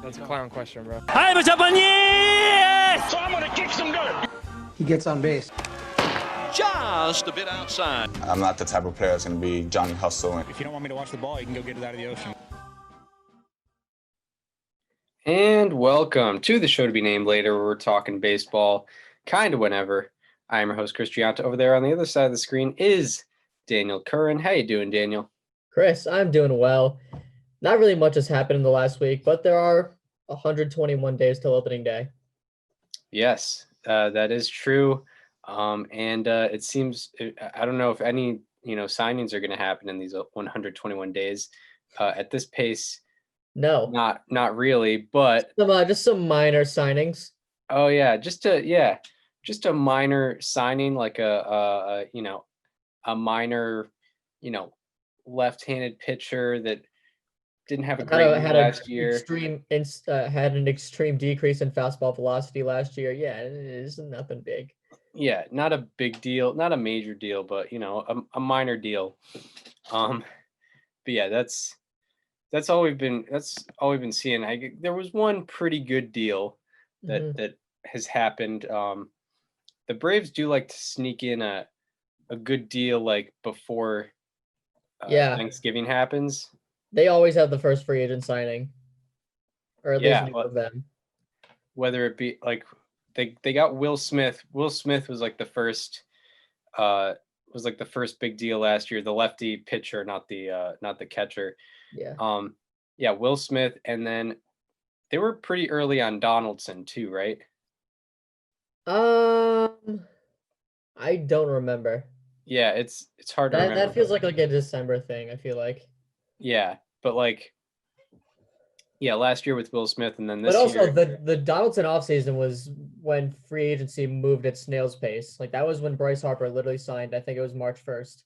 That's a clown question, bro. So I'm gonna kick some dirt. He gets on base. Just a bit outside. I'm not the type of player that's going to be Johnny Hustle. If you don't want me to watch the ball, you can go get it out of the ocean. And welcome to the show to be named later, where we're talking baseball kind of whenever. I am your host, Chris Gianta. Over there on the other side of the screen is Daniel Curran. How you doing, Daniel? Chris, I'm doing well. Not really much has happened in the last week, but there are 121 days till opening day. Yes, that is true. It seems, I don't know if any, signings are going to happen in these 121 days. At this pace, No, not really, but just some minor signings. Oh yeah, just a minor signing, like a minor, left-handed pitcher that didn't have a great year last year. Had an extreme decrease in fastball velocity last year. Yeah, it is nothing big. Yeah, not a big deal, not a major deal, but a minor deal. But yeah, that's all we've been seeing. There was one pretty good deal that has happened. The Braves do like to sneak in a good deal like before Thanksgiving happens. They always have the first free agent signing, or at least one of them. Whether it be like they got Will Smith. Will Smith was like the first big deal last year. The lefty pitcher, not the catcher. Yeah. Will Smith, and then they were pretty early on Donaldson too, right? I don't remember. Yeah, it's hard to remember. That feels like a December thing, I feel like. Yeah, but last year with Will Smith, and then this year. But also year, the Donaldson offseason was when free agency moved at snail's pace. Like that was when Bryce Harper literally signed. I think it was March 1st.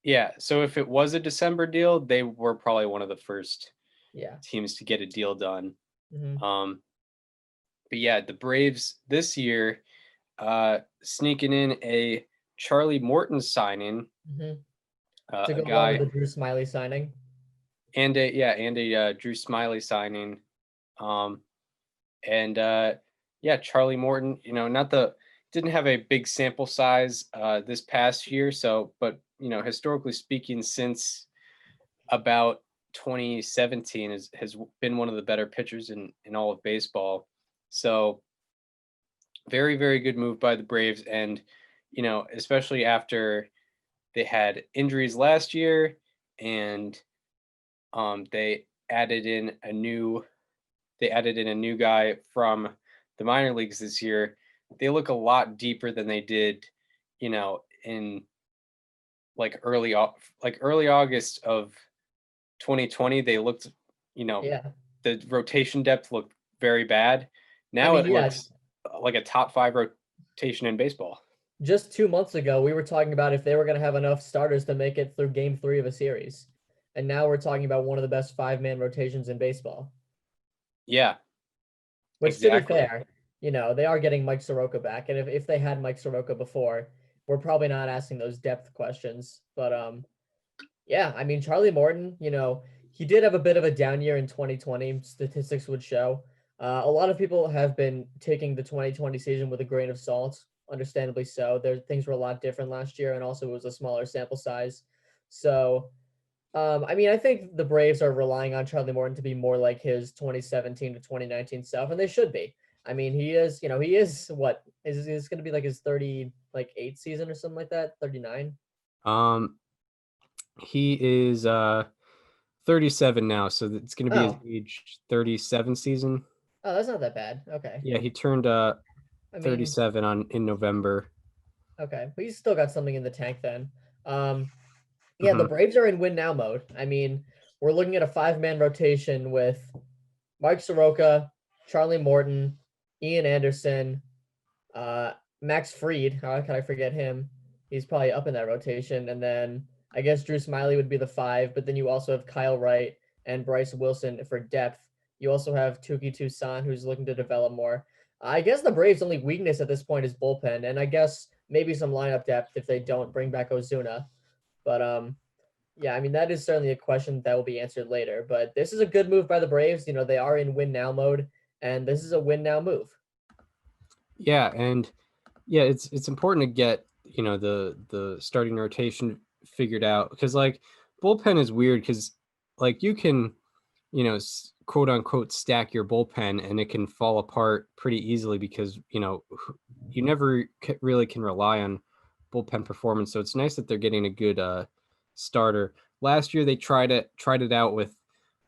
Yeah, so if it was a December deal, they were probably one of the first teams to get a deal done. Mm-hmm. But yeah, the Braves this year sneaking in a Charlie Morton signing. Mm-hmm. A go guy with the Drew Smiley signing. And a Drew Smiley signing. Charlie Morton, didn't have a big sample size this past year, but historically speaking, since about 2017 has been one of the better pitchers in all of baseball. So very, very good move by the Braves. And, especially after they had injuries last year and they added in a new guy from the minor leagues this year. They look a lot deeper than they did, in early August of 2020. They looked, the rotation depth looked very bad. Now it looks like a top 5 rotation in baseball. Just 2 months ago, we were talking about if they were going to have enough starters to make it through Game 3 of a series. And now we're talking about one of the best 5-man rotations in baseball. Yeah. Which, exactly. To be fair, they are getting Mike Soroka back. And if they had Mike Soroka before, we're probably not asking those depth questions. But, Charlie Morton, he did have a bit of a down year in 2020. Statistics would show. A lot of people have been taking the 2020 season with a grain of salt, understandably so. Things were a lot different last year, and also it was a smaller sample size. So, I think the Braves are relying on Charlie Morton to be more like his 2017 to 2019 self, and they should be. He is going to be like his 38th season or something like that, 39? He is 37 now, so it's going to be his age 37 season. Oh, that's not that bad. Okay. Yeah, he turned 37 in November. Okay, but he's still got something in the tank then. The Braves are in win now mode. We're looking at a 5-man rotation with Mike Soroka, Charlie Morton, Ian Anderson, Max Fried. How could I forget him? He's probably up in that rotation. And then I guess Drew Smiley would be the 5, but then you also have Kyle Wright and Bryce Wilson for depth. You also have Touki Toussaint, who's looking to develop more. I guess the Braves' only weakness at this point is bullpen, and I guess maybe some lineup depth if they don't bring back Ozuna. But Yeah, I mean, that is certainly a question that will be answered later, but this is a good move by the Braves. You know, they are in win now mode, and this is a win now move. Yeah, and yeah, it's important to get, the starting rotation figured out, because like bullpen is weird, because like you can, quote unquote stack your bullpen and it can fall apart pretty easily, because you never really can rely on bullpen performance. So it's nice that they're getting a good starter. Last year they tried it out with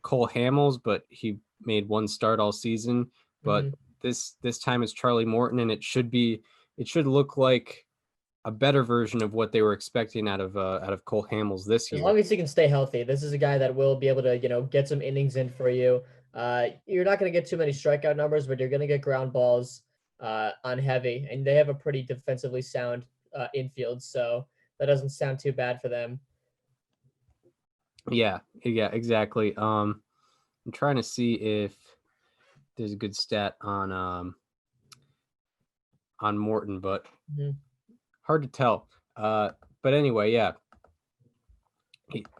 Cole Hamels, but he made one start all season. But Mm-hmm. this time it's Charlie Morton, and it should look like a better version of what they were expecting out of Cole Hamels this As year. long as he can stay healthy, this is a guy that will be able to, get some innings in for you. You're not going to get too many strikeout numbers, but you're going to get ground balls on heavy, and they have a pretty defensively sound infield, so that doesn't sound too bad for them. Yeah, exactly. I'm trying to see if there's a good stat on Morton, but Mm-hmm. hard to tell. But anyway, yeah.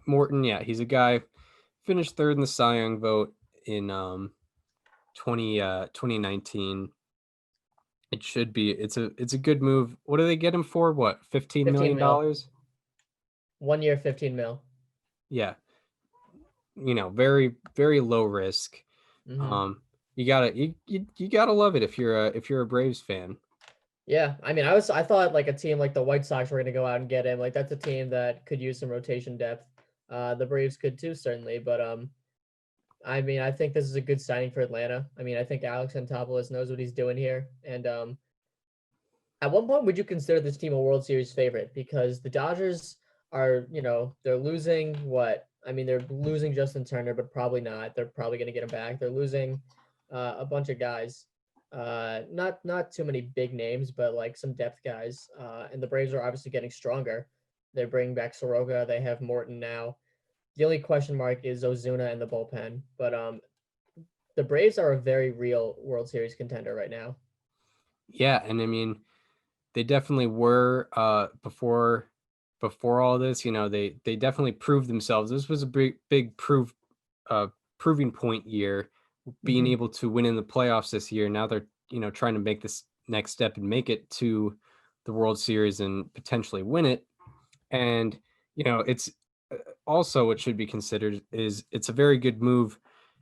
Morton, yeah, he's a guy finished third in the Cy Young vote in 2019. It's a good move. What do they get him for? What, $15 15 million? mil. 1 year, 15 mil. Yeah. Very, very low risk. Mm-hmm. You gotta love it if you're a Braves fan. Yeah, I mean, I thought like a team like the White Sox were going to go out and get him. Like that's a team that could use some rotation depth. The Braves could too, certainly, but I mean, I think this is a good signing for Atlanta. I mean, I think Alex Anthopoulos knows what he's doing here. And at one point, would you consider this team a World Series favorite? Because the Dodgers are, they're losing what? I mean, they're losing Justin Turner, but probably not. They're probably going to get him back. They're losing a bunch of guys. Not too many big names, but like some depth guys. And the Braves are obviously getting stronger. They're bringing back Soroka. They have Morton now. The only question mark is Ozuna and the bullpen. But the Braves are a very real World Series contender right now. Yeah, and I mean, they definitely were before all this. They definitely proved themselves. This was a big proving point year, being Mhm. able to win in the playoffs this year. Now they're trying to make this next step and make it to the World Series and potentially win it. And it's also, what should be considered is it's a very good move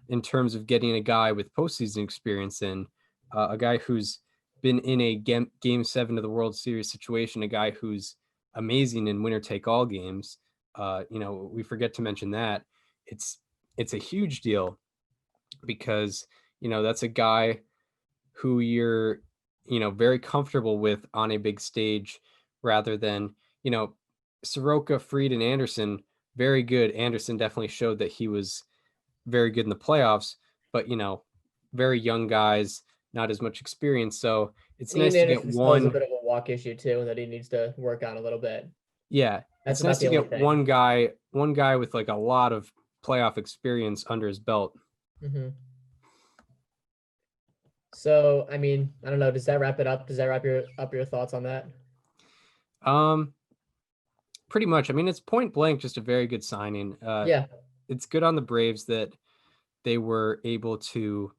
in terms of getting a guy with postseason experience in, a guy who's been in a game 7 of the World Series situation, a guy who's amazing in winner take all games. We forget to mention that it's a huge deal, because that's a guy who you're very comfortable with on a big stage, rather than Soroka, Fried, and Anderson. Very good. Anderson definitely showed that he was very good in the playoffs, but very young guys, not as much experience. So it's And Ian nice to get Anderson still has a one. bit of a walk issue too that he needs to work on a little bit. Yeah, That's it's nice about the to only get thing. one guy with like a lot of playoff experience under his belt. Mm-hmm. So, I mean, I don't know. Does that wrap it up? Does that wrap your thoughts on that? Um, Pretty much. I mean, it's point blank, just a very good signing. Yeah. It's good on the Braves that they were able to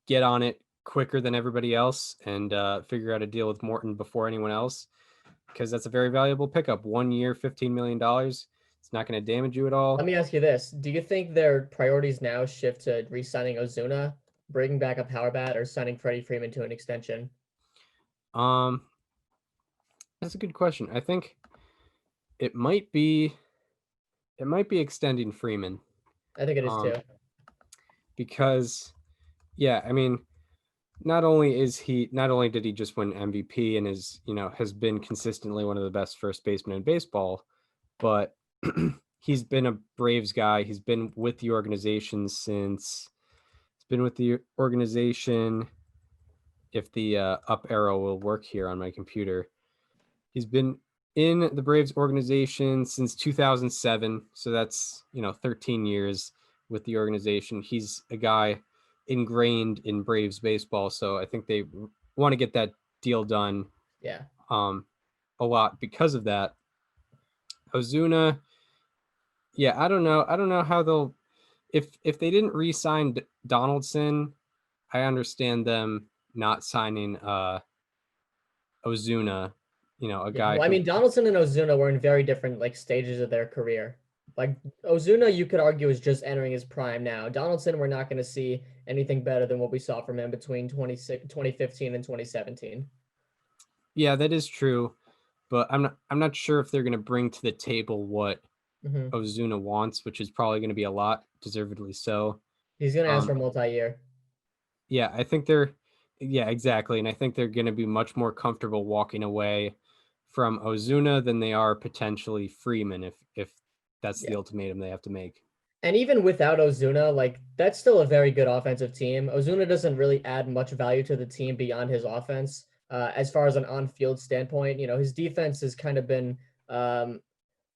get on it quicker than everybody else, and figure out a deal with Morton before anyone else, because that's a very valuable pickup. 1 year, $15 million. It's not going to damage you at Let all. me ask you this. Do you think their priorities now shift to re-signing Ozuna, bringing back a power bat, or signing Freddie Freeman to an extension? Um, that's a good question. I think it might be extending Freeman, I think it is too. um, because yeah, I mean, not only did he just win MVP and has been consistently one of the best first basemen in baseball, but he's been a Braves guy. He's been with the organization if the up arrow will work here on my computer. He's been in the Braves organization since 2007, so that's 13 years with the organization. He's a guy ingrained in Braves baseball, so I think they want to get that deal done. Yeah. A lot because of that. Ozuna, yeah, I don't know. I don't know how they'll if they didn't re-sign Donaldson, I understand them not signing Ozuna, a Yeah, guy well, I who mean, Donaldson and Ozuna were in very different like stages of their career. Like Ozuna, you could argue is just entering his prime now. Donaldson, we're not going to see anything better than what we saw from him between 2015 and 2017. yeah, that is true, but I'm not sure if they're going to bring to the table what Hmm. Ozuna wants, which is probably going to be a lot, deservedly so. He's going to ask Um, for multi-year. yeah, yeah, exactly, and I think they're going to be much more comfortable walking away from Ozuna than they are potentially Freeman if that's Yeah. the ultimatum they have to make. And even without Ozuna, like that's still a very good offensive team. Ozuna doesn't really add much value to the team beyond his offense. As far as an on-field standpoint, his defense has kind of been um,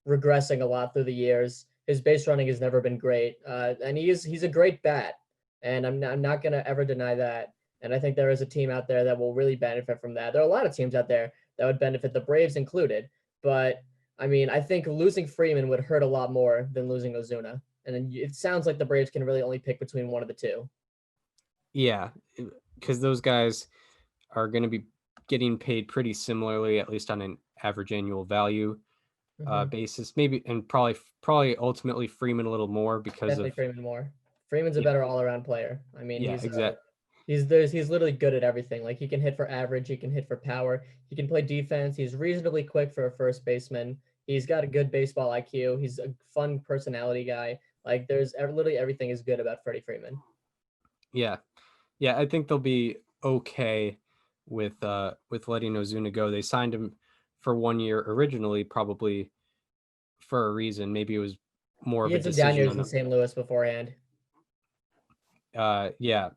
regressing a lot through the years. His base running has never been great, and he's a great bat, and I'm not gonna ever deny that. And I think there is a team out there that will really benefit from that. There are a lot of teams out there that would benefit, the Braves included. But I mean, I think losing Freeman would hurt a lot more than losing Ozuna. And then it sounds like the Braves can really only pick between one of the two. Yeah, because those guys are going to be getting paid pretty similarly, at least on an average annual value Hmm. basis. Maybe and probably ultimately Freeman a little more because Definitely of Freeman more. Freeman's a yeah better all-around player. I mean, yeah exact he's literally good at everything. Like he can hit for average, he can hit for power, he can play defense. He's reasonably quick for a first baseman. He's got a good baseball IQ. He's a fun personality guy. Like literally everything is good about Freddie Freeman. yeah yeah. I think they'll be okay with letting Ozuna go. They signed him for 1 year originally, probably for a reason. Maybe it was more He of a had some down decision years on in St. Louis beforehand. yeah,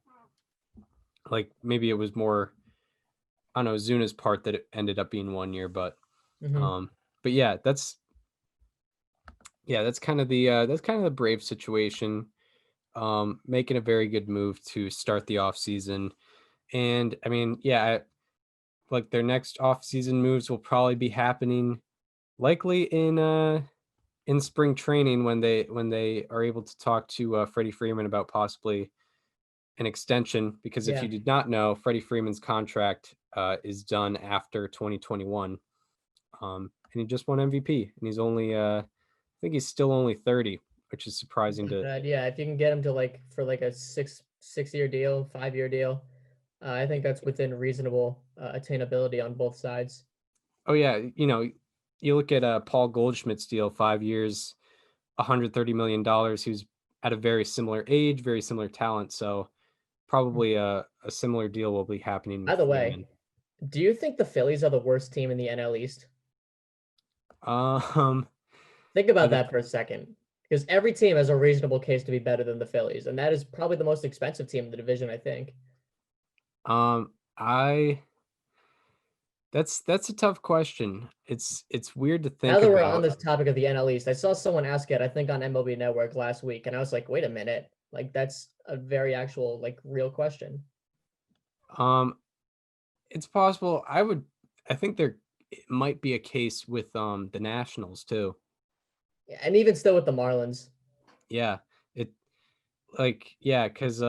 like maybe it was more on Ozuna's part that it ended up being 1 year, Hmm. um but that's kind of the Brave situation. Making a very good move to start the off season. And I mean, like their next off season moves will probably be happening likely in spring training when they are able to talk to Freddie Freeman about possibly an extension, because if Yeah. you did not know, Freddie Freeman's contract is done after 2021. And he just won MVP, and he's only I think he's still only 30, which is It's surprising not to. bad. Yeah, if you can get him to like for like a 6 year deal, 5 year deal, I think that's within reasonable attainability on both sides. Oh yeah, you look at Paul Goldschmidt's deal, 5 years, $130 million. He was at a very similar age, very similar talent, so probably a similar deal will be happening By with the way, Freeman. do you think the Phillies are the worst team in the NL East? Um, Think I about th- that for a second. Because every team has a reasonable case to be better than the Phillies, and that is probably the most expensive team in the division, I think. I that's a tough question. It's weird to Now think that we're on about. this topic of the NL East, I saw someone ask it, I think on MLB Network last week, and I was like, wait a minute. Like that's a very actual, like real question. Um, it's possible. I think there it might be a case with the Nationals too. Yeah, and even still with the Marlins. Yeah, it yeah, because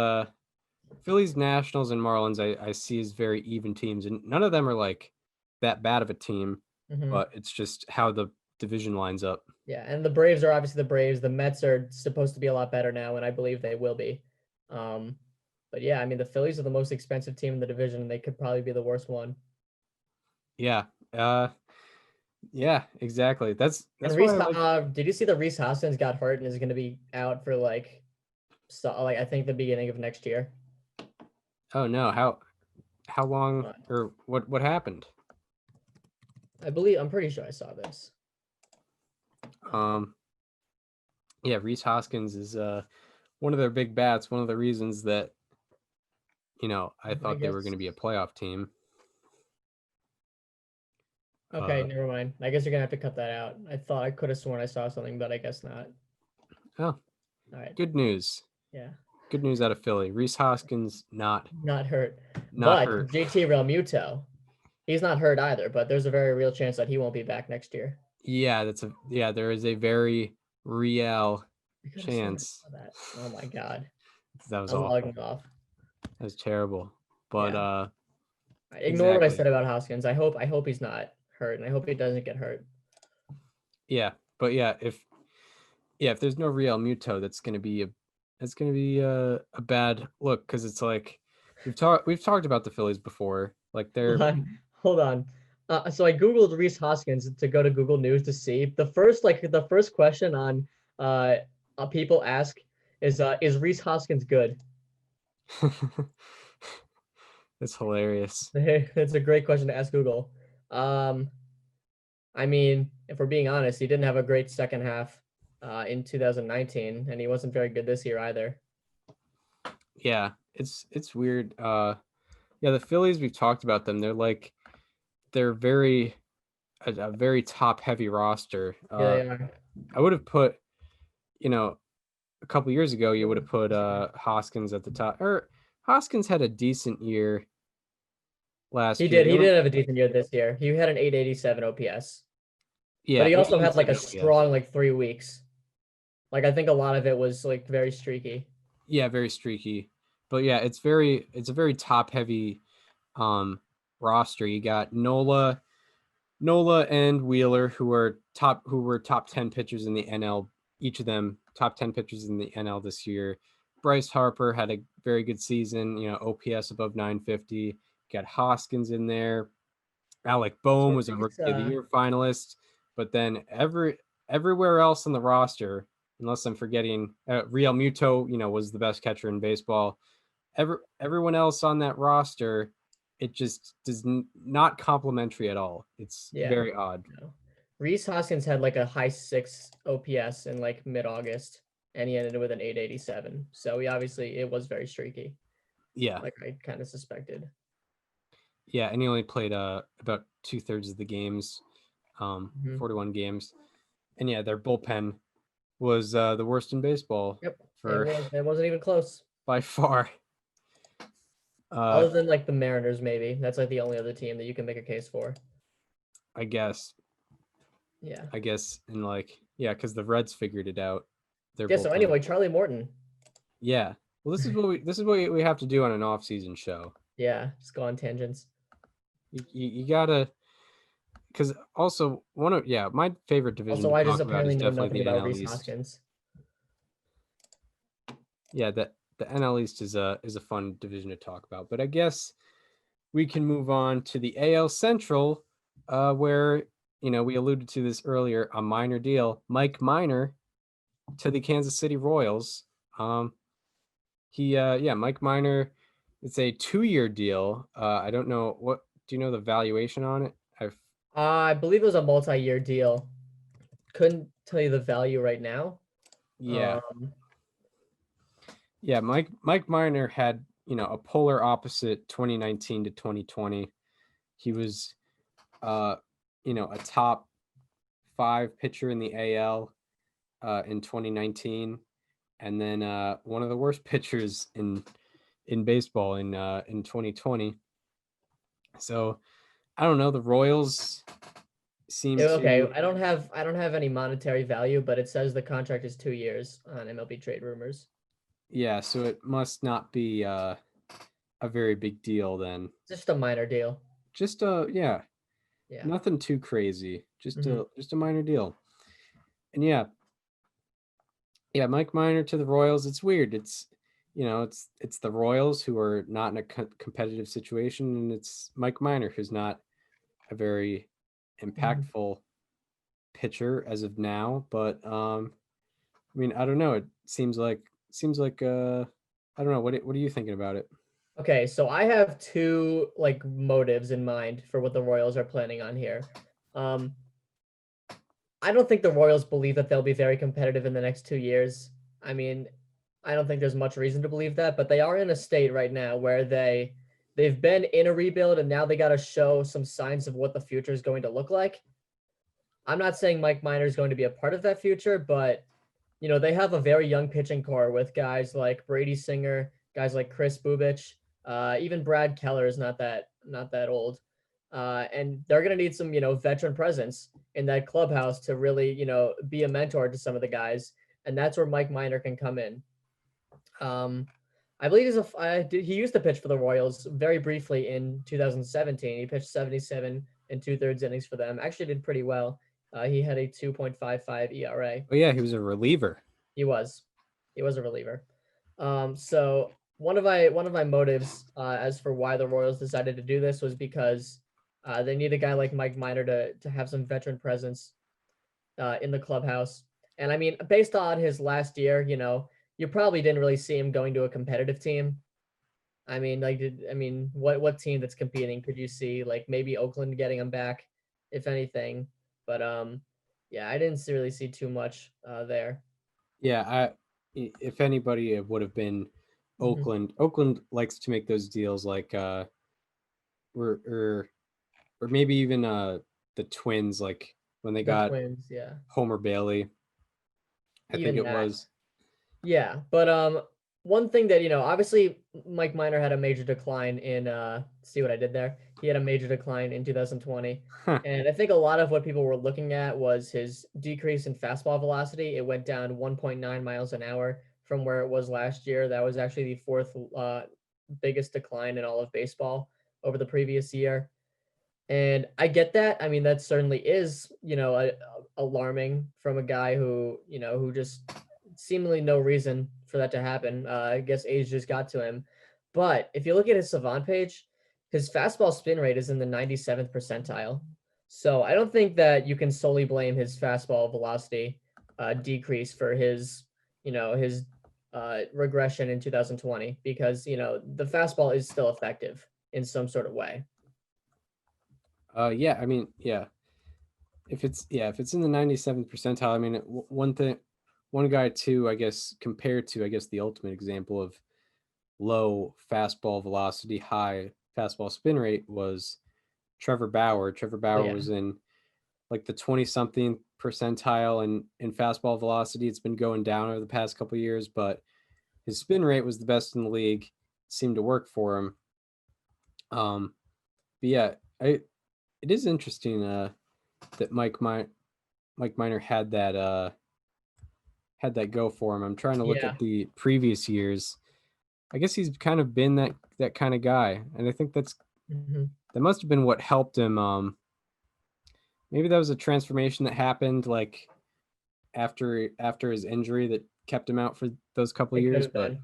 Phillies, Nationals, and Marlins I see as very even teams, and none of them are like that bad of a team, Hmm. but it's just how the division lines up. Yeah, and the Braves are obviously the Braves. The Mets are supposed to be a lot better now, and I believe they will be. Um, but yeah, I mean the Phillies are the most expensive team in the division, and they could probably be the worst one. Yeah, uh, yeah, exactly. That's And that's why I like. Did you see that Reese Hoskins got hurt and is going to be out for like I think the beginning of next year? Oh no, how long Uh, or what happened? I'm pretty sure I saw this. Um, yeah, Reese Hoskins is one of their big bats. One of the reasons that I I thought they were going guess. to be a playoff team. Okay, Uh, never mind. I guess you're gonna have to cut that out. I thought I could have sworn I saw something, but I guess not. oh, All right. good news. Yeah, Good news out of Philly. Reese Hoskins not hurt. not But hurt. JT Realmuto, he's not hurt either. But there's a very real chance that he won't be back next year. Yeah, there is a very real I could have sworn I chance. saw that. Oh my god. That was I'm awful. logging off. That was terrible. But Yeah. Ignore what I exactly. said about Hoskins. I hope he's not hurt, and I hope he doesn't get hurt. Yeah, but if there's no Real Muto, that's gonna be a bad look, because it's like we've talked about the Phillies before. Like they're Hold on. So I googled Reese Hoskins to go to Google News to see the first question on people ask is Reese Hoskins good? it's hilarious. It's a great question to ask Google. I mean, if we're being honest, he didn't have a great second half in 2019, and he wasn't very good this year either. Yeah, it's weird. Yeah, the Phillies, we've talked about them. They're very a very top heavy roster. Yeah, they are. I would have put, a couple years ago, you would have put Hoskins at the top. Or Hoskins had a decent year last year. He did have a decent year this year. He had an 887 OPS. Yeah, But he also had like a 887 strong 3 weeks. Like I think a lot of it was like very streaky. Yeah, very streaky. But yeah, it's a very top heavy roster. You got Nola and Wheeler, who were top 10 pitchers in the NL, each of them top 10 pitchers in the NL this year. Bryce Harper had a very good season, OPS above 950. Got Hoskins in there. Alec Boehm was a Rookie of the Year finalist. But then everywhere else on the roster, unless I'm forgetting, Real Muto, was the best catcher in baseball. Everyone else on that roster, it just does not complimentary at all. It's very odd. No. Reese Hoskins had like a high 6 OPS in like mid-August, and he ended with an 887. So it was very streaky. Yeah. Like I kind of suspected. Yeah, and he only played about 2/3 of the games, 41 games. And yeah, their bullpen was the worst in baseball. Yep. It wasn't even close. By far. Other than like the Mariners, maybe. That's like the only other team that you can make a case for. I guess. Yeah. I guess, and because the Reds figured it out. So anyway, Charlie Morton. Yeah. Well, this is what we have to do on an off-season show. Yeah, just go on tangents. You gotta, because also my favorite division. Also, I just about apparently is know definitely nothing the about NL Reese East. Hoskins. Yeah, the NL East is a fun division to talk about, but I guess we can move on to the AL Central, where we alluded to this earlier, a minor deal, Mike Minor to the Kansas City Royals. Mike Minor, it's a 2-year deal. I don't know do you know the valuation on it? I believe it was a multi-year deal. Couldn't tell you the value right now. Yeah. Yeah, Mike Minor had, a polar opposite 2019 to 2020. He was a top 5 pitcher in the AL in 2019, and then one of the worst pitchers in baseball in 2020. So I don't know, the Royals seem okay. I don't have any monetary value, but it says the contract is 2 years on MLB Trade Rumors. Yeah, so it must not be a very big deal then. Just a minor deal. Just yeah. Nothing too crazy. Just a minor deal. And yeah, Mike Minor to the Royals. It's weird. It's it's the Royals, who are not in a competitive situation, and it's Mike Minor, who's not a very impactful pitcher as of now. But I mean, I don't know. It seems like I don't know. What are you thinking about it? Okay, so I have 2 motives in mind for what the Royals are planning on here. I don't think the Royals believe that they'll be very competitive in the next 2 years. I mean, I don't think there's much reason to believe that, but they are in a state right now where they've been in a rebuild, and now they got to show some signs of what the future is going to look like. I'm not saying Mike Minor is going to be a part of that future, but they have a very young pitching core with guys like Brady Singer, guys like Chris Bubich, even Brad Keller is not that old. and they're going to need some, veteran presence in that clubhouse to really, be a mentor to some of the guys. And that's where Mike Minor can come in. I believe he used to pitch for the Royals very briefly in 2017. He pitched 77 and 2/3 innings for them. Actually did pretty well. He had a 2.55 ERA. Oh yeah, he was a reliever. He was a reliever. So one of my motives as for why the Royals decided to do this was because they need a guy like Mike Minor to have some veteran presence in the clubhouse. And I mean, based on his last year, you probably didn't really see him going to a competitive team. I mean, what team that's competing could you see? Like maybe Oakland getting him back, if anything. But yeah, I didn't really see too much there. Yeah, if anybody, it would have been Oakland. Oakland likes to make those deals like or maybe even the Twins, like when they got Twins, yeah. Homer Bailey. I think it was. Yeah, but one thing that, obviously Mike Minor had a major decline in see what I did there? He had a major decline in 2020. And I think a lot of what people were looking at was his decrease in fastball velocity. It went down 1.9 miles an hour from where it was last year. That was actually the fourth biggest decline in all of baseball over the previous year. And I get that. I mean, that certainly is, alarming from a guy who, who just seemingly no reason for that to happen. I guess age just got to him. But if you look at his Savant page, his fastball spin rate is in the 97th percentile. So I don't think that you can solely blame his fastball velocity decrease for his regression in 2020 because, the fastball is still effective in some sort of way. Yeah, I mean, yeah. If it's in the 97th percentile, I mean, one guy too, I guess, compared to, I guess, the ultimate example of low fastball velocity, high fastball spin rate was Trevor Bauer. Trevor Bauer was in like the 20-something percentile in fastball velocity. It's been going down over the past couple of years, but his spin rate was the best in the league. It seemed to work for him. But yeah, it is interesting that Mike Minor had that go for him. I'm trying to look at the previous years. I guess he's kind of been that kind of guy, and I think that must have been what helped him. Maybe that was a transformation that happened like after his injury that kept him out for those couple of years. But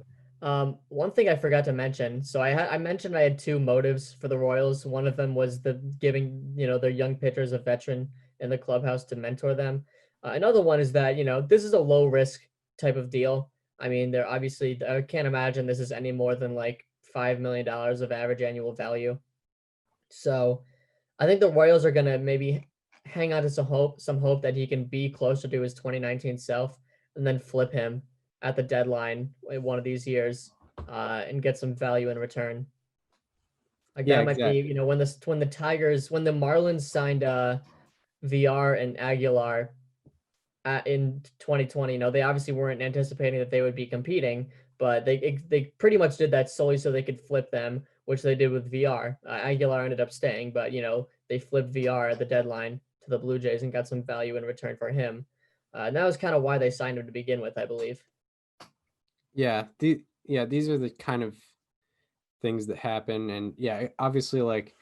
one thing I forgot to mention. So I mentioned I had two motives for the Royals. One of them was the giving their young pitchers a veteran in the clubhouse to mentor them. Another one is that this is a low risk type of deal. I mean, they're obviously, I can't imagine this is any more than like $5 million of average annual value. So I think the Royals are going to maybe hang on to some hope that he can be closer to his 2019 self and then flip him at the deadline one of these years and get some value in return. Like that might be, when the Marlins signed VR and Aguilar in 2020, they obviously weren't anticipating that they would be competing, but they pretty much did that solely so they could flip them, which they did with VR. Aguilar ended up staying, but they flipped VR at the deadline to the Blue Jays and got some value in return for him. And that was kind of why they signed him to begin with, I believe. Yeah, these are the kind of things that happen, and obviously, like,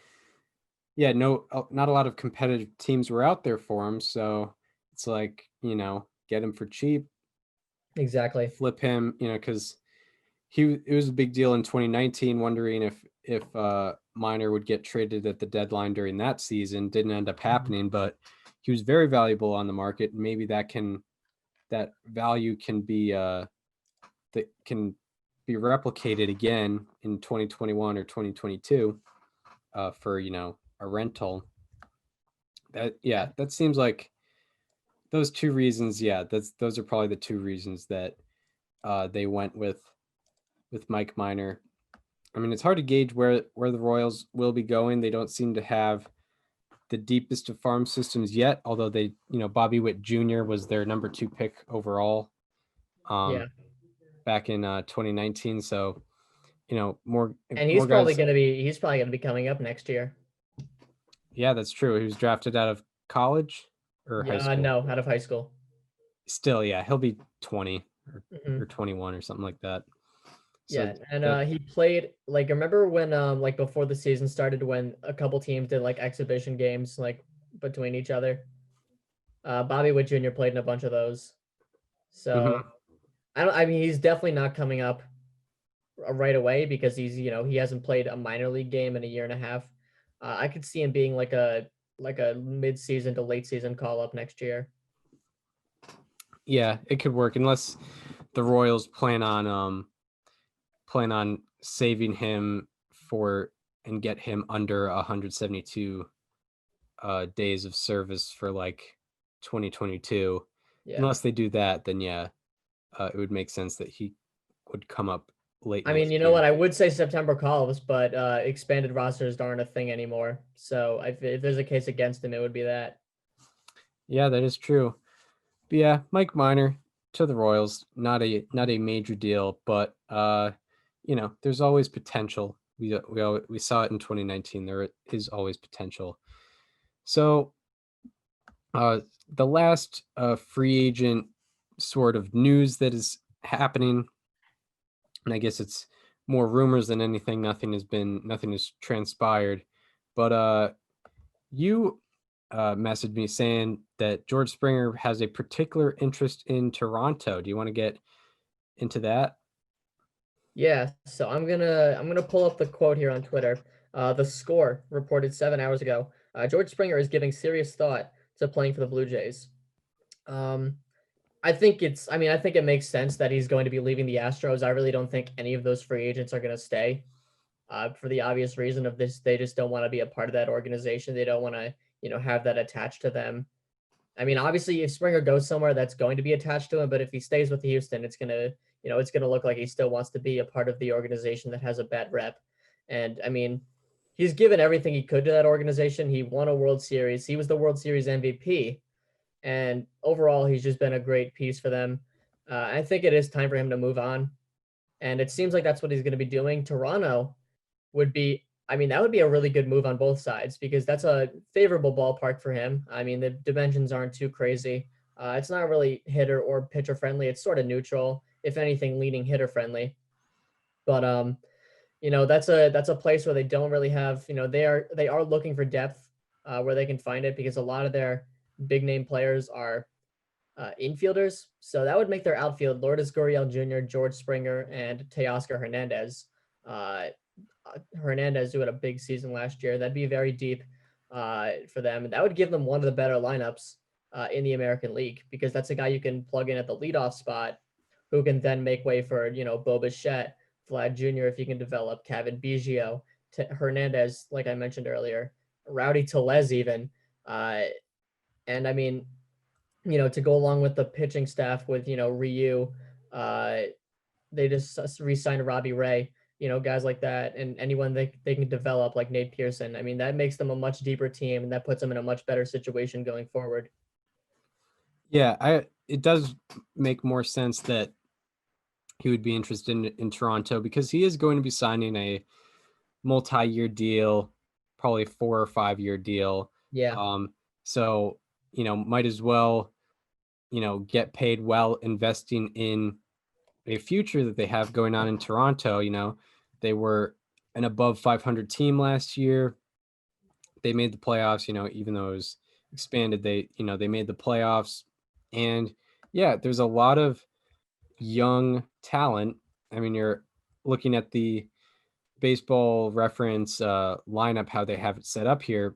not a lot of competitive teams were out there for him, so it's like, get him for cheap. Exactly. Flip him, because it was a big deal in 2019, wondering if Minor would get traded at the deadline during that season. Didn't end up happening, but he was very valuable on the market. Maybe that value can be replicated again in 2021 or 2022 for a rental. That seems like those two reasons. Those are probably the two reasons that they went with Mike Minor. I mean, it's hard to gauge where the Royals will be going. They don't seem to have the deepest of farm systems yet, although they, Bobby Witt Jr. was their number 2 pick overall back in 2019. So, more. And he's probably going to be coming up next year. Yeah, that's true. He was drafted out of college or high Yeah, school. no, out of high school. Still, yeah, he'll be 20 Mhm. or 21 or something like that. Yeah, So and that, he played like remember when like before the season started when a couple teams did like exhibition games like between each other. Bobby Witt Jr. played in a bunch of those. So Mhm. I mean he's definitely not coming up right away because he's he hasn't played a minor league game in a year and a half. I could see him being like a mid-season to late season call up next year. Yeah, it could work unless the Royals plan on saving him for and get him under 172 days of service for like 2022. Yeah. Unless they do that, then yeah, it would make sense that he would come up late I mean, next you know year. what? I would say September calls, but expanded rosters aren't a thing anymore. So if there's a case against him, it would be that. Yeah, that is true. But yeah, Mike Minor to the Royals, not a major deal, but there's always potential. We saw it in 2019. There is always potential. So uh, the last free agent sort of news that is happening, and I guess it's more rumors than anything. Nothing has transpired, but you messaged me saying that George Springer has a particular interest in Toronto. Do you want to get into that? Yeah. So I'm gonna pull up the quote here on Twitter. The Score reported 7 hours ago. George Springer is giving serious thought to playing for the Blue Jays. Um, I mean, I think it makes sense that he's going to be leaving the Astros. I really don't think any of those free agents are going to stay. For the obvious reason of this, they just don't want to be a part of that organization. They don't want to, have that attached to them. I mean, obviously, if Springer goes somewhere, that's going to be attached to him. But if he stays with Houston, it's gonna look like he still wants to be a part of the organization that has a bad rep. And I mean, he's given everything he could to that organization. He won a World Series. He was the World Series MVP. And overall, he's just been a great piece for them. I think it is time for him to move on. And it seems like that's what he's going to be doing. Toronto would be, I mean, that would be a really good move on both sides because that's a favorable ballpark for him. I mean, the dimensions aren't too crazy. It's not really hitter or pitcher friendly. It's sort of neutral, if anything, leaning hitter friendly. But that's a place where they don't really have, they are looking for depth where they can find it because a lot of their big name players are infielders. So that would make their outfield Lourdes Gurriel Jr., George Springer, and Teoscar Hernandez. Uh, Hernandez who had a big season last year. That'd be very deep for them. And that would give them one of the better lineups in the American League because that's a guy you can plug in at the leadoff spot who can then make way for, Bo Bichette, Vlad Jr. if you can develop, Kevin Biggio, Hernandez, like I mentioned earlier, Rowdy Tellez even. And I mean, to go along with the pitching staff with, Ryu, they just re-signed Robbie Ray, guys like that, and anyone they can develop like Nate Pearson. I mean, that makes them a much deeper team, and that puts them in a much better situation going forward. Yeah, it does make more sense that he would be interested in Toronto because he is going to be signing a multi-year deal, probably 4 or 5 year deal. Yeah. So, might as well, get paid while investing in a future that they have going on in Toronto. They were an above 500 team last year. They made the playoffs, even though it was expanded, they made the playoffs. And yeah, there's a lot of young talent. I mean, you're looking at the baseball reference lineup, how they have it set up here.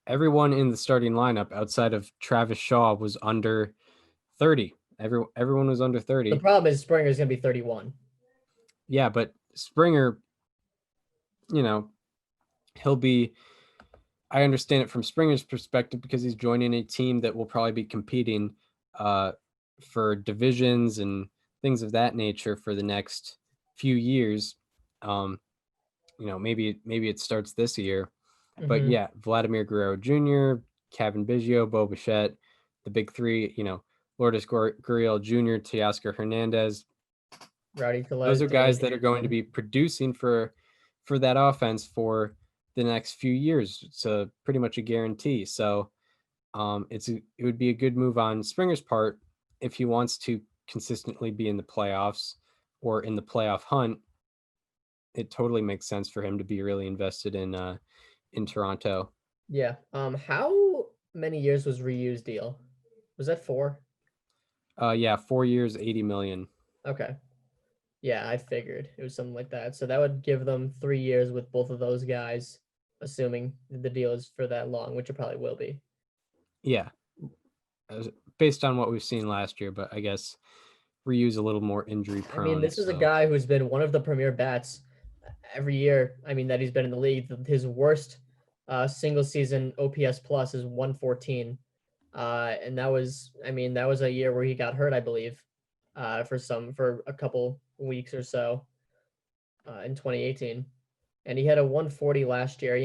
Everyone in the starting lineup outside of Travis Shaw was under 30. Everyone was under The 30. problem is Springer's going to be 31. Yeah, but Springer, he'll be, I understand it from Springer's perspective because he's joining a team that will probably be competing for divisions and things of that nature for the next few years. Maybe it starts this year. But Mm-hmm. yeah, Vladimir Guerrero Jr., Kevin Biggio, Bo Bichette, the big three, Lourdes Gurriel Jr., Teoscar Hernandez. Rowdy Tellez, Those are Danny guys that are going to Davidson. be producing for that offense for the next few years. It's pretty much a guarantee. So it would be a good move on Springer's part if he wants to consistently be in the playoffs or in the playoff hunt. It totally makes sense for him to be really invested in Toronto. Yeah. How many years was Ryu's deal? Was that 4? Yeah, 4 years, 80 million. Okay. Yeah, I figured it was something like that. So that would give them 3 years with both of those guys, assuming the deal is for that long, which it probably will be. Yeah, based on what we've seen last year, but I guess Ryu's a little more injury prone. I mean, this is a guy who's been one of the premier bats every year. I mean, that he's been in the league. His worst single season OPS plus is 114. And that was a year where he got hurt, I believe, for a couple weeks or so in 2018. And he had a 140 last year.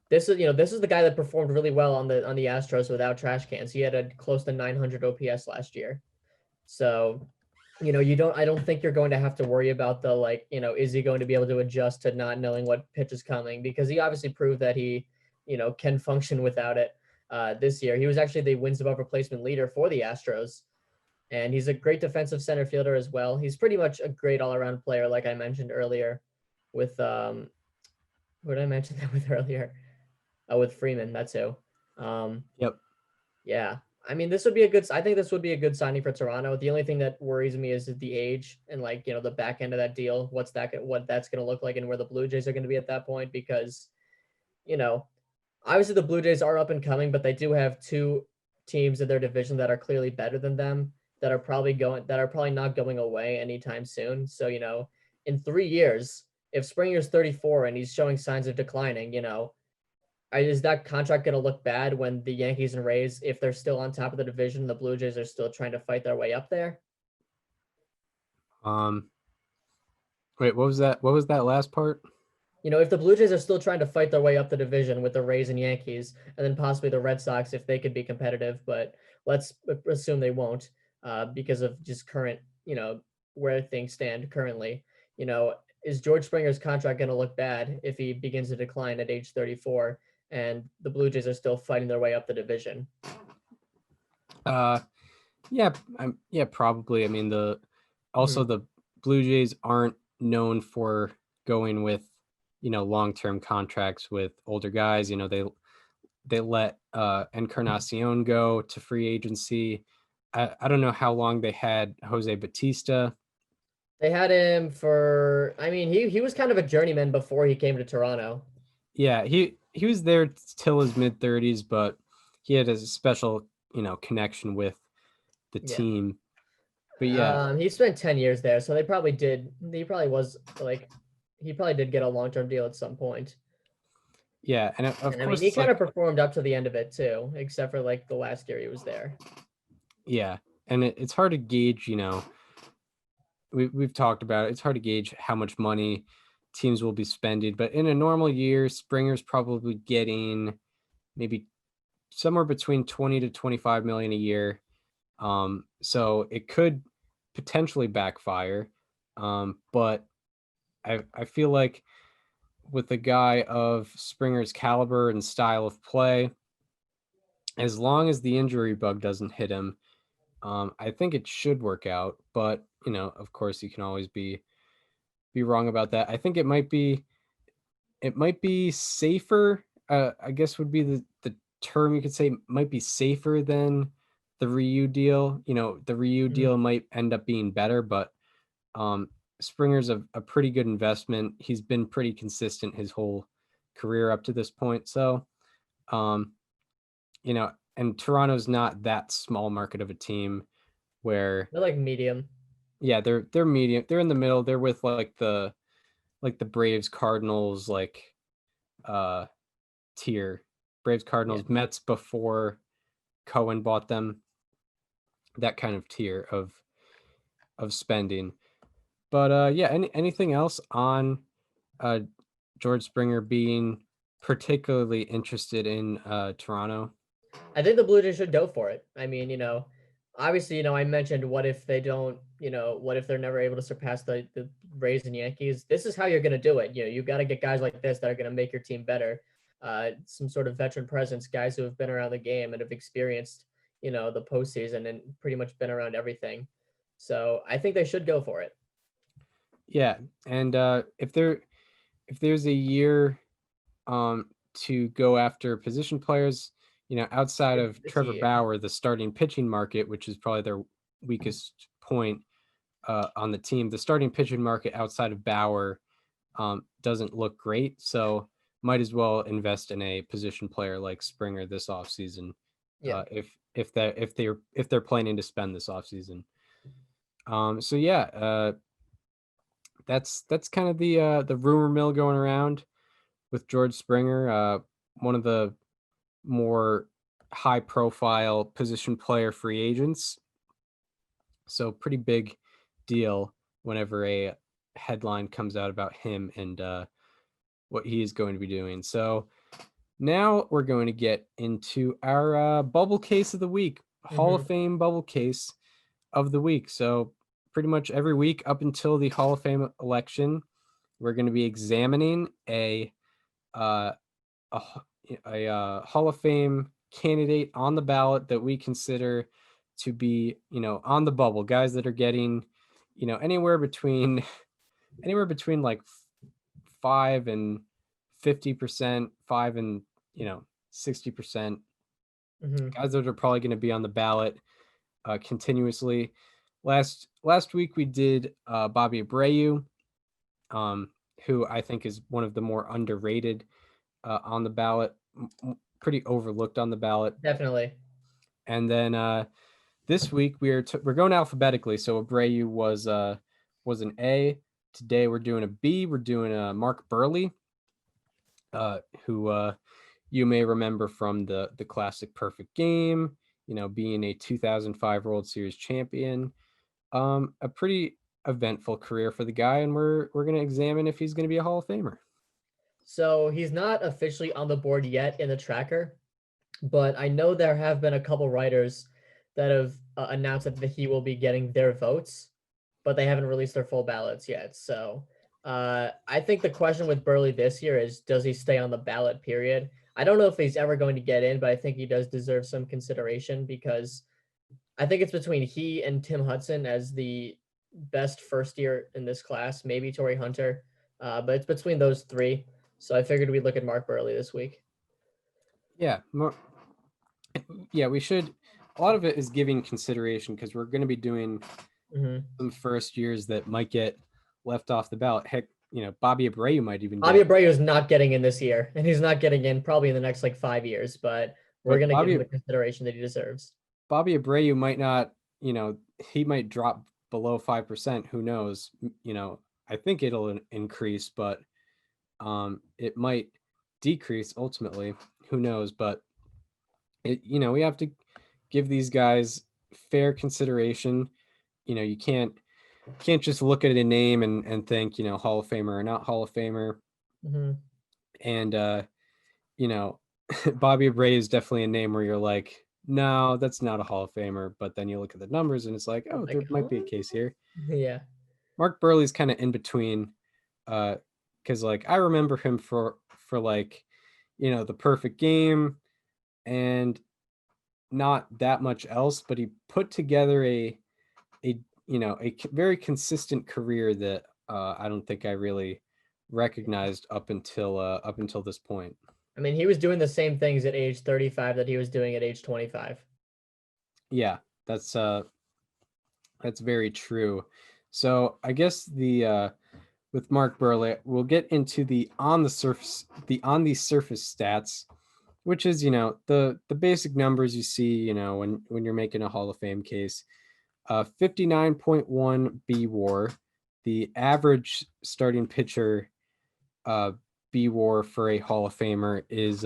This is the guy that performed really well on the Astros without trash cans. He had a close to 900 OPS last year. So, I don't think you're going to have to worry about is he going to be able to adjust to not knowing what pitch is coming, because he obviously proved that he, can function without it. This year, he was actually the wins above replacement leader for the Astros, and he's a great defensive center fielder as well. He's pretty much a great all-around player, like I mentioned earlier, with who did I mention that with earlier? With Freeman, that's who. Yep. Yeah. I mean, I think this would be a good signing for Toronto. The only thing that worries me is the age and the back end of that deal, what that's going to look like and where the Blue Jays are going to be at that point, because, obviously the Blue Jays are up and coming, but they do have 2 teams in their division that are clearly better than them that are probably not going away anytime soon. So, in 3 years, if Springer's 34 and he's showing signs of declining, is that contract going to look bad when the Yankees and Rays, if they're still on top of the division, the Blue Jays are still trying to fight their way up there? Wait, what was that? What was that last part? If the Blue Jays are still trying to fight their way up the division with the Rays and Yankees, and then possibly the Red Sox if they could be competitive, but let's assume they won't because of just current, where things stand currently. Is George Springer's contract going to look bad if he begins to decline at age 34 and the Blue Jays are still fighting their way up the division? Yeah, probably. I mean, the Blue Jays aren't known for going with, long-term contracts with older guys. They let Encarnacion go to free agency. I don't know how long they had Jose Bautista. They had him for, he was kind of a journeyman before he came to Toronto. Yeah, he was there till his mid-30s, but he had a special, connection with the team. But yeah, he spent 10 years there, so he probably did get a long-term deal at some point. Yeah, and of course he kind of performed up to the end of it too, except for the last year he was there. Yeah, and it's hard to gauge, we've talked about it. It's hard to gauge how much money teams will be spending, but in a normal year, Springer's probably getting maybe somewhere between 20 to 25 million a year. So it could potentially backfire. But I feel like with a guy of Springer's caliber and style of play, as long as the injury bug doesn't hit him, I think it should work out. But, of course you can always be wrong about that. I think it might be safer, I guess would be the term you could say, might be safer than the Ryu deal. The Ryu deal might end up being better, but Springer's a pretty good investment. He's been pretty consistent his whole career up to this point. So, and Toronto's not that small market of a team where they're medium. Yeah, they're medium. They're in the middle. They're with the Braves, Cardinals, tier. Braves, Cardinals, Mets before Cohen bought them. That kind of tier of spending. But anything else on George Springer being particularly interested in Toronto? I think the Blue Jays should go for it. obviously, I mentioned what if they don't, what if they're never able to surpass the Rays and Yankees? This is how you're going to do it. You've got to get guys like this that are going to make your team better. Some sort of veteran presence, guys who have been around the game and have experienced, the postseason and pretty much been around everything. So I think they should go for it. Yeah, and if there's a year to go after position players, outside of This Trevor year. Bauer, the starting pitching market, which is probably their weakest point on the team, the starting pitching market outside of Bauer doesn't look great. So might as well invest in a position player like Springer this offseason. Yeah. If they're planning to spend this offseason. So yeah, that's kind of the rumor mill going around with George Springer, one of the more high profile position player free agents. So pretty big deal whenever a headline comes out about him and what he is going to be doing. So now we're going to get into our bubble case of the week, Hall of Fame bubble case of the week. So pretty much every week up until the Hall of Fame election, we're going to be examining a Hall of Fame candidate on the ballot that we consider to be, on the bubble, guys that are getting, anywhere between like 5 and 50%, 5 and 60%, guys that are probably going to be on the ballot continuously. Last week we did Bobby Abreu, who I think is one of the more underrated on the ballot, pretty overlooked on the ballot. Definitely. And then this week we're going alphabetically. So Abreu was an A. Today we're doing a B. We're doing a Mark Buehrle, who you may remember from the classic Perfect Game, being a 2005 World Series champion. A pretty eventful career for the guy, and we're going to examine if he's going to be a Hall of Famer. So he's not officially on the board yet in the tracker, but I know there have been a couple writers that have announced that he will be getting their votes, but they haven't released their full ballots yet. So I think the question with Buehrle this year is, does he stay on the ballot, period? I don't know if he's ever going to get in, but I think he does deserve some consideration because I think it's between he and Tim Hudson as the best first year in this class, maybe Torrey Hunter, but it's between those three. So I figured we'd look at Mark Buehrle this week. Yeah. We should. A lot of it is giving consideration because we're going to be doing some first years that might get left off the ballot. Heck, Bobby Abreu might even. Bobby Abreu is not getting in this year, and he's not getting in probably in the next 5 years, but we're going to give him the consideration that he deserves. Bobby Abreu might not, he might drop below 5%. Who knows? I think it'll increase, but it might decrease ultimately. Who knows? But we have to give these guys fair consideration. You can't just look at a name and think, Hall of Famer or not Hall of Famer. And Bobby Abreu is definitely a name where you're like, no, that's not a Hall of Famer. But then you look at the numbers and it's like, oh, there might be a case here. Yeah. Mark Buehrle's kind of in between, because I remember him for the Perfect Game and not that much else, but he put together a very consistent career that I don't think I really recognized up until this point. I mean, he was doing the same things at age 35 that he was doing at age 25. Yeah, that's very true. So I guess with Mark Buehrle, we'll get into the on the surface stats, which is the basic numbers you see when you're making a Hall of Fame case. 59.1 B WAR, the average starting pitcher B WAR for a Hall of Famer is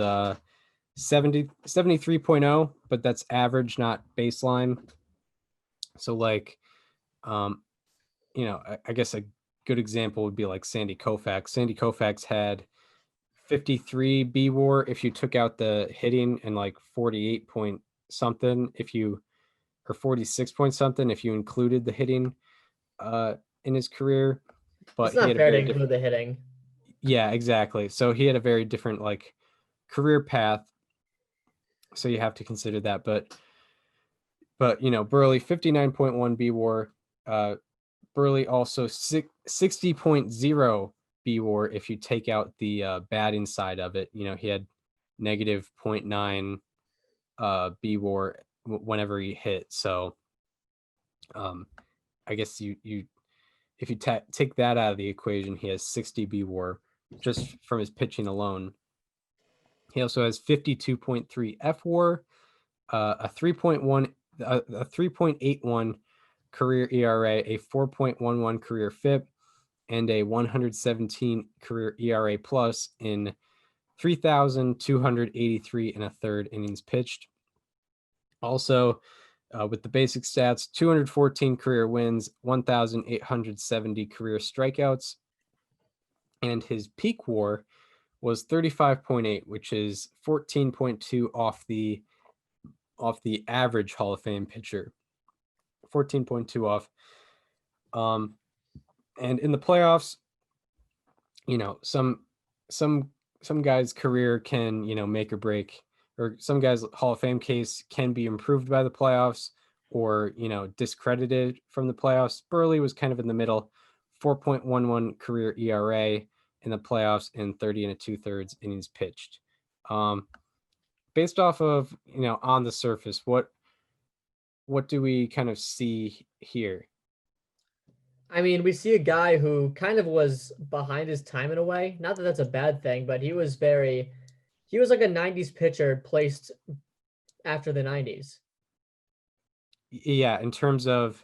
73.0, but that's average, not baseline. So I guess a good example would be like Sandy Koufax. Sandy Koufax had 53 B WAR if you took out the hitting and 48 point something if you or 46 point something if you included the hitting in his career. But It's not fair to include the hitting. Yeah, exactly. So he had a very different like career path. So you have to consider that. But Buehrle 59.1 B WAR. Buehrle also 60.0 B WAR if you take out the batting side of it. He had negative 0.9 B WAR whenever he hit. So I guess you if you take that out of the equation, he has 60 B WAR just from his pitching alone. He also has 52.3 F WAR, a 3.81 career ERA, a 4.11 career FIP, and a 117 career ERA plus in 3,283 and a third innings pitched. Also, with the basic stats, 214 career wins, 1,870 career strikeouts, and his peak WAR was 35.8, which is 14.2 off the average Hall of Fame pitcher. 14.2 off. And in the playoffs, some guys' career can, make or break, or some guys' Hall of Fame case can be improved by the playoffs or, discredited from the playoffs. Buehrle was kind of in the middle, 4.11 career ERA in the playoffs and 30 and 2/3 innings pitched. Based off of, on the surface, what do we kind of see here? I mean, we see a guy who kind of was behind his time in a way. Not that that's a bad thing, but he was like a 90s pitcher placed after the 90s. Yeah, in terms of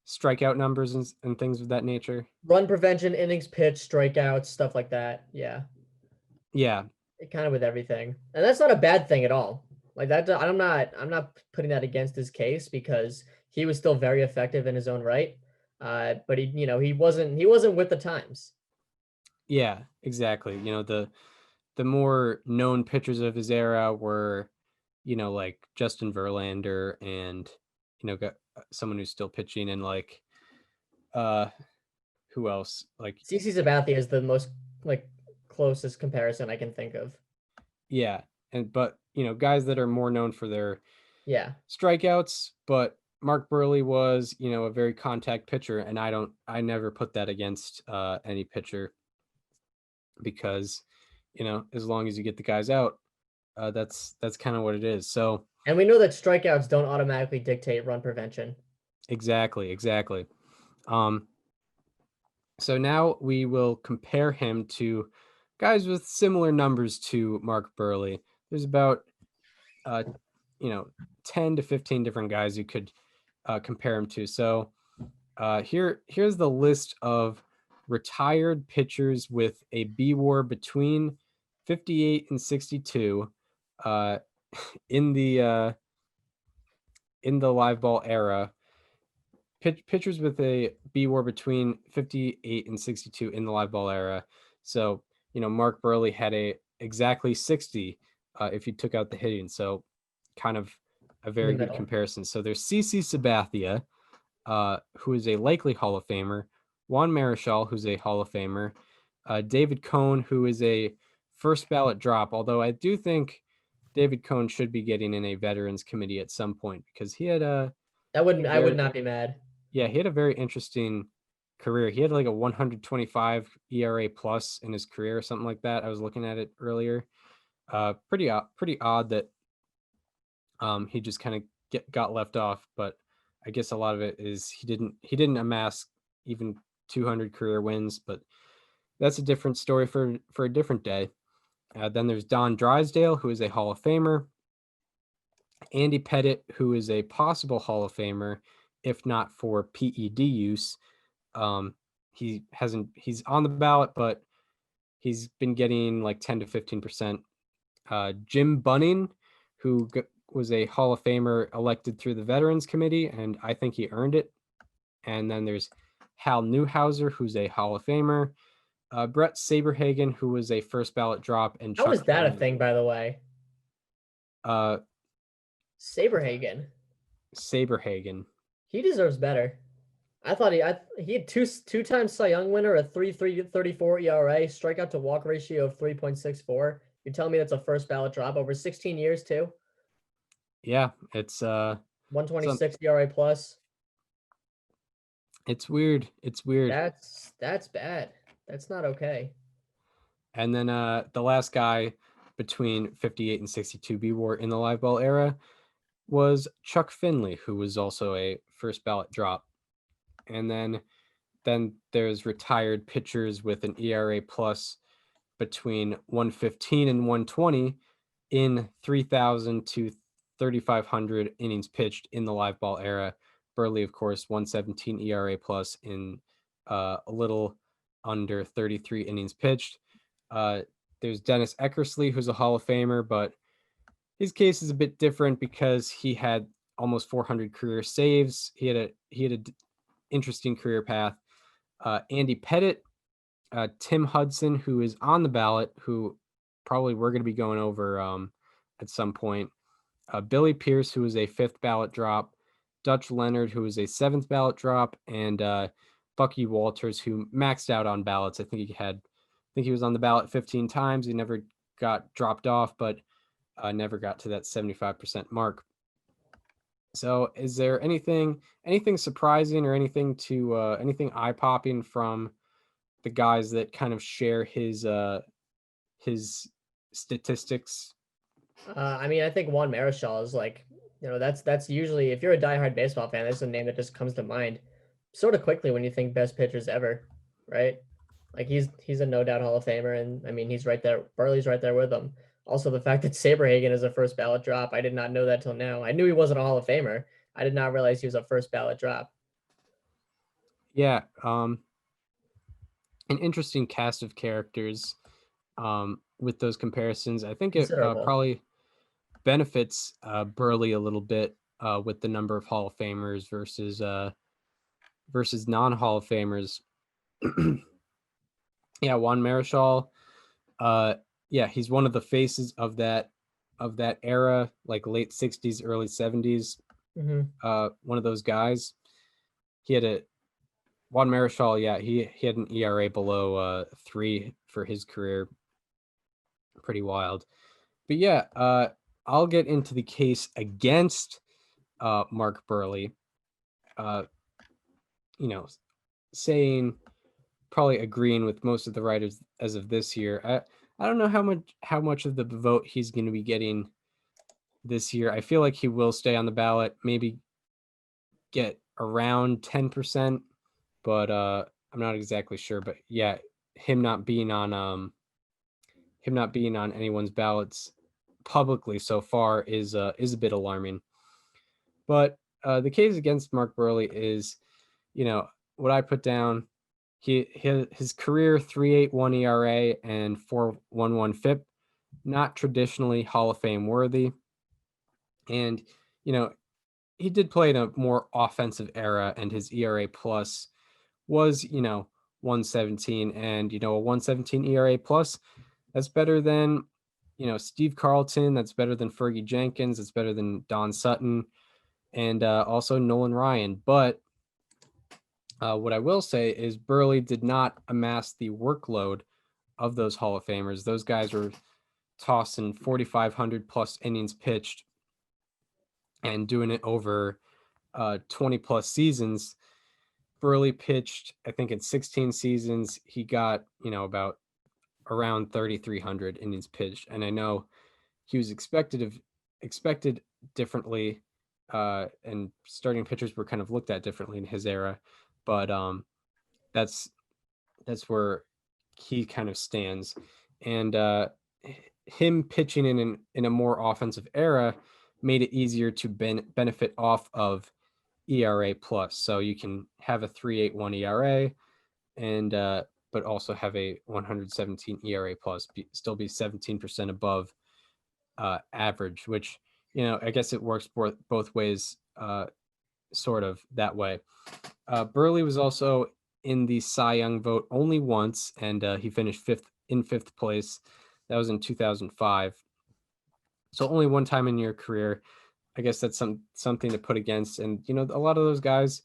strikeout numbers and things of that nature. Run prevention, innings pitched, strikeouts, stuff like that. Yeah. Yeah. Kind of with everything. And that's not a bad thing at all. Like that, I'm not putting that against his case because he was still very effective in his own right. But he wasn't with the times. Yeah, exactly. The more known pitchers of his era were, like Justin Verlander and, got someone who's still pitching, and like, who else? Like CC Sabathia is the most like closest comparison I can think of. Yeah, but guys that are more known for their strikeouts, but Mark Buehrle was, a very contact pitcher, and I never put that against any pitcher because, as long as you get the guys out, that's kind of what it is. So, and we know that strikeouts don't automatically dictate run prevention. Exactly. So now we will compare him to guys with similar numbers to Mark Buehrle. There's about 10 to 15 different guys you could compare him to. So here's the list of retired pitchers with a B WAR between 58 and 62 in the live ball era. Pitchers with a B WAR between 58 and 62 in the live ball era. So, Mark Buehrle had exactly 60 if you took out the hitting. So kind of a very good comparison. So there's CC Sabathia, who is a likely Hall of Famer, Juan Marichal, who's a Hall of Famer, David Cohn, who is a first ballot drop, although I do think David Cohn should be getting in a veterans committee at some point because he had I would not be mad. Yeah, he had a very interesting career. He had like a 125 ERA plus in his career or something like that. I was looking at it earlier. Pretty odd that he just kind of got left off, but I guess a lot of it is he didn't amass even 200 career wins, but that's a different story for a different day. Then there's Don Drysdale, who is a Hall of Famer. Andy Pettit, who is a possible Hall of Famer, if not for PED use. He's on the ballot, but he's been getting like 10 to 15%. Jim Bunning, who was a Hall of Famer elected through the Veterans Committee, and I think he earned it. And then there's Hal Newhouser, who's a Hall of Famer. Brett Saberhagen, who was a first ballot drop. And how is that a thing, by the way? Saberhagen. Saberhagen. He deserves better. I thought he had two times Cy Young winner, a 3.34 ERA, strikeout to walk ratio of 3.64. You're telling me that's a first ballot drop over 16 years too? Yeah, it's 126 ERA plus. it's weird. It's weird. That's bad. That's not okay. And then the last guy between 58 and 62 B war in the live ball era was Chuck Finley, who was also a first ballot drop. And then there's retired pitchers with an ERA plus between 115 and 120 in 3,000 to 3,500 innings pitched in the live ball era. Buehrle, of course, 117 ERA plus in a little under 33 innings pitched. There's Dennis Eckersley, who's a Hall of Famer, but his case is a bit different because he had almost 400 career saves. He had a interesting career path. Andy Pettit, Tim Hudson, who is on the ballot, who probably we're going to be going over at some point. Billy Pierce, who was a 5th ballot drop. Dutch Leonard, who was a 7th ballot drop, and Bucky Walters, who maxed out on ballots. I think he was on the ballot 15 times. He never got dropped off, but never got to that 75% mark. So is there anything surprising or anything eye-popping from the guys that kind of share his statistics? I mean, I think Juan Marichal is like, that's usually, if you're a diehard baseball fan, that's a name that just comes to mind sort of quickly when you think best pitchers ever, right? Like he's a no doubt Hall of Famer, and I mean he's right there. Buehrle's right there with him. Also, the fact that Saberhagen is a first ballot drop, I did not know that till now. I knew he wasn't a Hall of Famer. I did not realize he was a first ballot drop. Yeah, an interesting cast of characters with those comparisons. I think it probably benefits Buehrle a little bit with the number of Hall of Famers versus non-Hall of Famers. Yeah, Juan Marichal. Yeah, he's one of the faces of that era, like late 60s, early 70s. One of those guys. Juan Marichal, yeah, he had an ERA below 3 for his career. Pretty wild. But yeah, I'll get into the case against Mark Buehrle. Saying, probably agreeing with most of the writers as of this year. I don't know how much of the vote he's going to be getting this year. I feel like he will stay on the ballot, maybe get around 10%, but I'm not exactly sure. But yeah, him not being on anyone's ballots publicly so far is a bit alarming. But the case against Mark Buehrle is, what I put down. His career 3.81 ERA and 4.11 FIP, not traditionally Hall of Fame worthy. And, he did play in a more offensive era, and his ERA plus was, 117. And, a 117 ERA plus, that's better than, Steve Carlton. That's better than Fergie Jenkins. That's better than Don Sutton, and also Nolan Ryan. But what I will say is Buehrle did not amass the workload of those Hall of Famers. Those guys were tossing 4,500 plus innings pitched and doing it over 20 plus seasons. Buehrle pitched, I think, in 16 seasons. He got, about around 3,300 innings pitched. And I know he was expected differently, and starting pitchers were kind of looked at differently in his era. But that's where he kind of stands, and him pitching in a more offensive era made it easier to benefit off of ERA plus. So you can have a 3.81 ERA, and but also have a 117 ERA plus, still be 17% above average, which I guess it works both ways. Sort of that way. Buehrle was also in the Cy Young vote only once, and he finished fifth place. That was in 2005. So only one time in your career. I guess that's something to put against. And you know, a lot of those guys,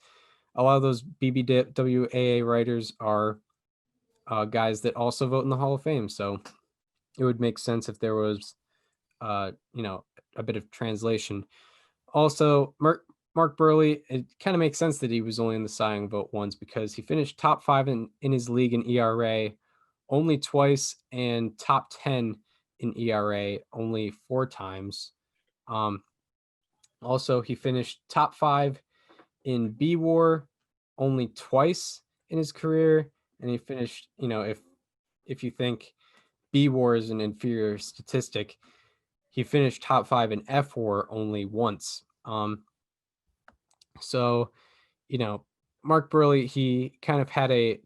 a lot of those BBWAA writers are guys that also vote in the Hall of Fame. So it would make sense if there was, you know, a bit of translation. Also, Mark Buehrle, it kind of makes sense that he was only in the Cy Young vote once because he finished top 5 in his league in ERA only twice and top 10 in ERA only 4 times. Also, he finished top 5 in B-WAR only twice in his career, and he finished, you know, if you think B-WAR is an inferior statistic, he finished top 5 in F-WAR only once. So, you know, Mark Buehrle, he kind of had a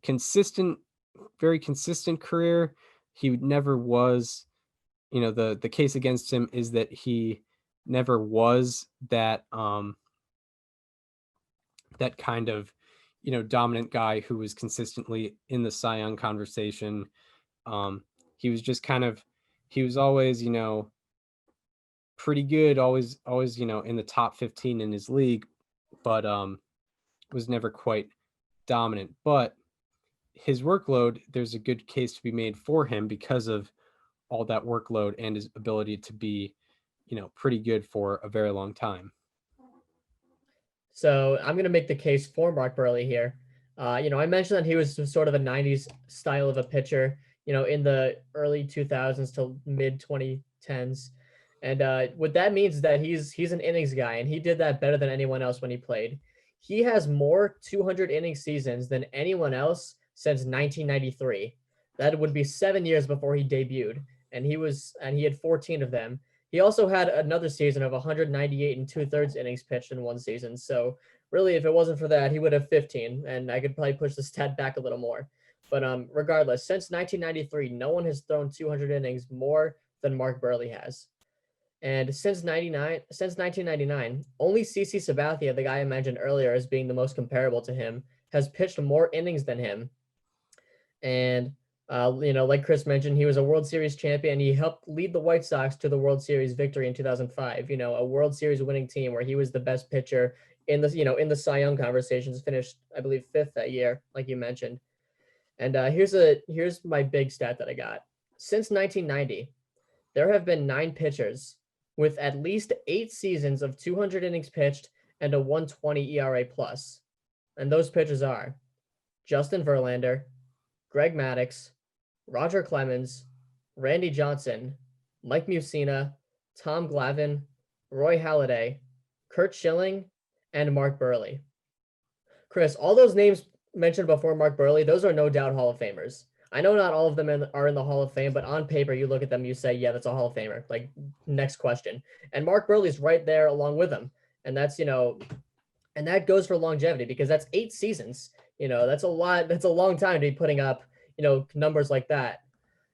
very consistent career. He never was, you know, the case against him is that he never was that that kind of, you know, dominant guy who was consistently in the Cy Young conversation. He was just kind of, he was always, you know, pretty good, always, you know, in the top 15 in his league, but was never quite dominant. But his workload, there's a good case to be made for him because of all that workload and his ability to be, you know, pretty good for a very long time. So I'm going to make the case for Mark Buehrle here. You know, I mentioned that he was sort of a 90s style of a pitcher, you know, in the early 2000s to mid 2010s. And what that means is that he's an innings guy, and he did that better than anyone else when he played. He has more 200 inning seasons than anyone else since 1993. That would be 7 years before he debuted, and he had 14 of them. He also had another season of 198 and 2/3 innings pitched in one season. So really, if it wasn't for that, he would have 15, and I could probably push the stat back a little more. But regardless, since 1993, no one has thrown 200 innings more than Mark Buehrle has. And since 1999, only CC Sabathia, the guy I mentioned earlier as being the most comparable to him, has pitched more innings than him. And you know, like Chris mentioned, he was a World Series champion. He helped lead the White Sox to the World Series victory in 2005. You know, a World Series winning team where he was the best pitcher in the, you know, in the Cy Young conversations. Finished, I believe, 5th that year, like you mentioned. And here's my big stat that I got. Since 1990, there have been 9 pitchers with at least 8 seasons of 200 innings pitched and a 120 ERA plus. And those pitchers are Justin Verlander, Greg Maddux, Roger Clemens, Randy Johnson, Mike Mussina, Tom Glavine, Roy Halladay, Curt Schilling, and Mark Buehrle. Chris, all those names mentioned before Mark Buehrle, those are no doubt Hall of Famers. I know not all of them are in the Hall of Fame, but on paper, you look at them, you say, yeah, that's a Hall of Famer. Like, next question. And Mark Buehrle's right there along with him. And that's, you know, and that goes for longevity because that's 8 seasons. You know, that's a lot. That's a long time to be putting up, you know, numbers like that.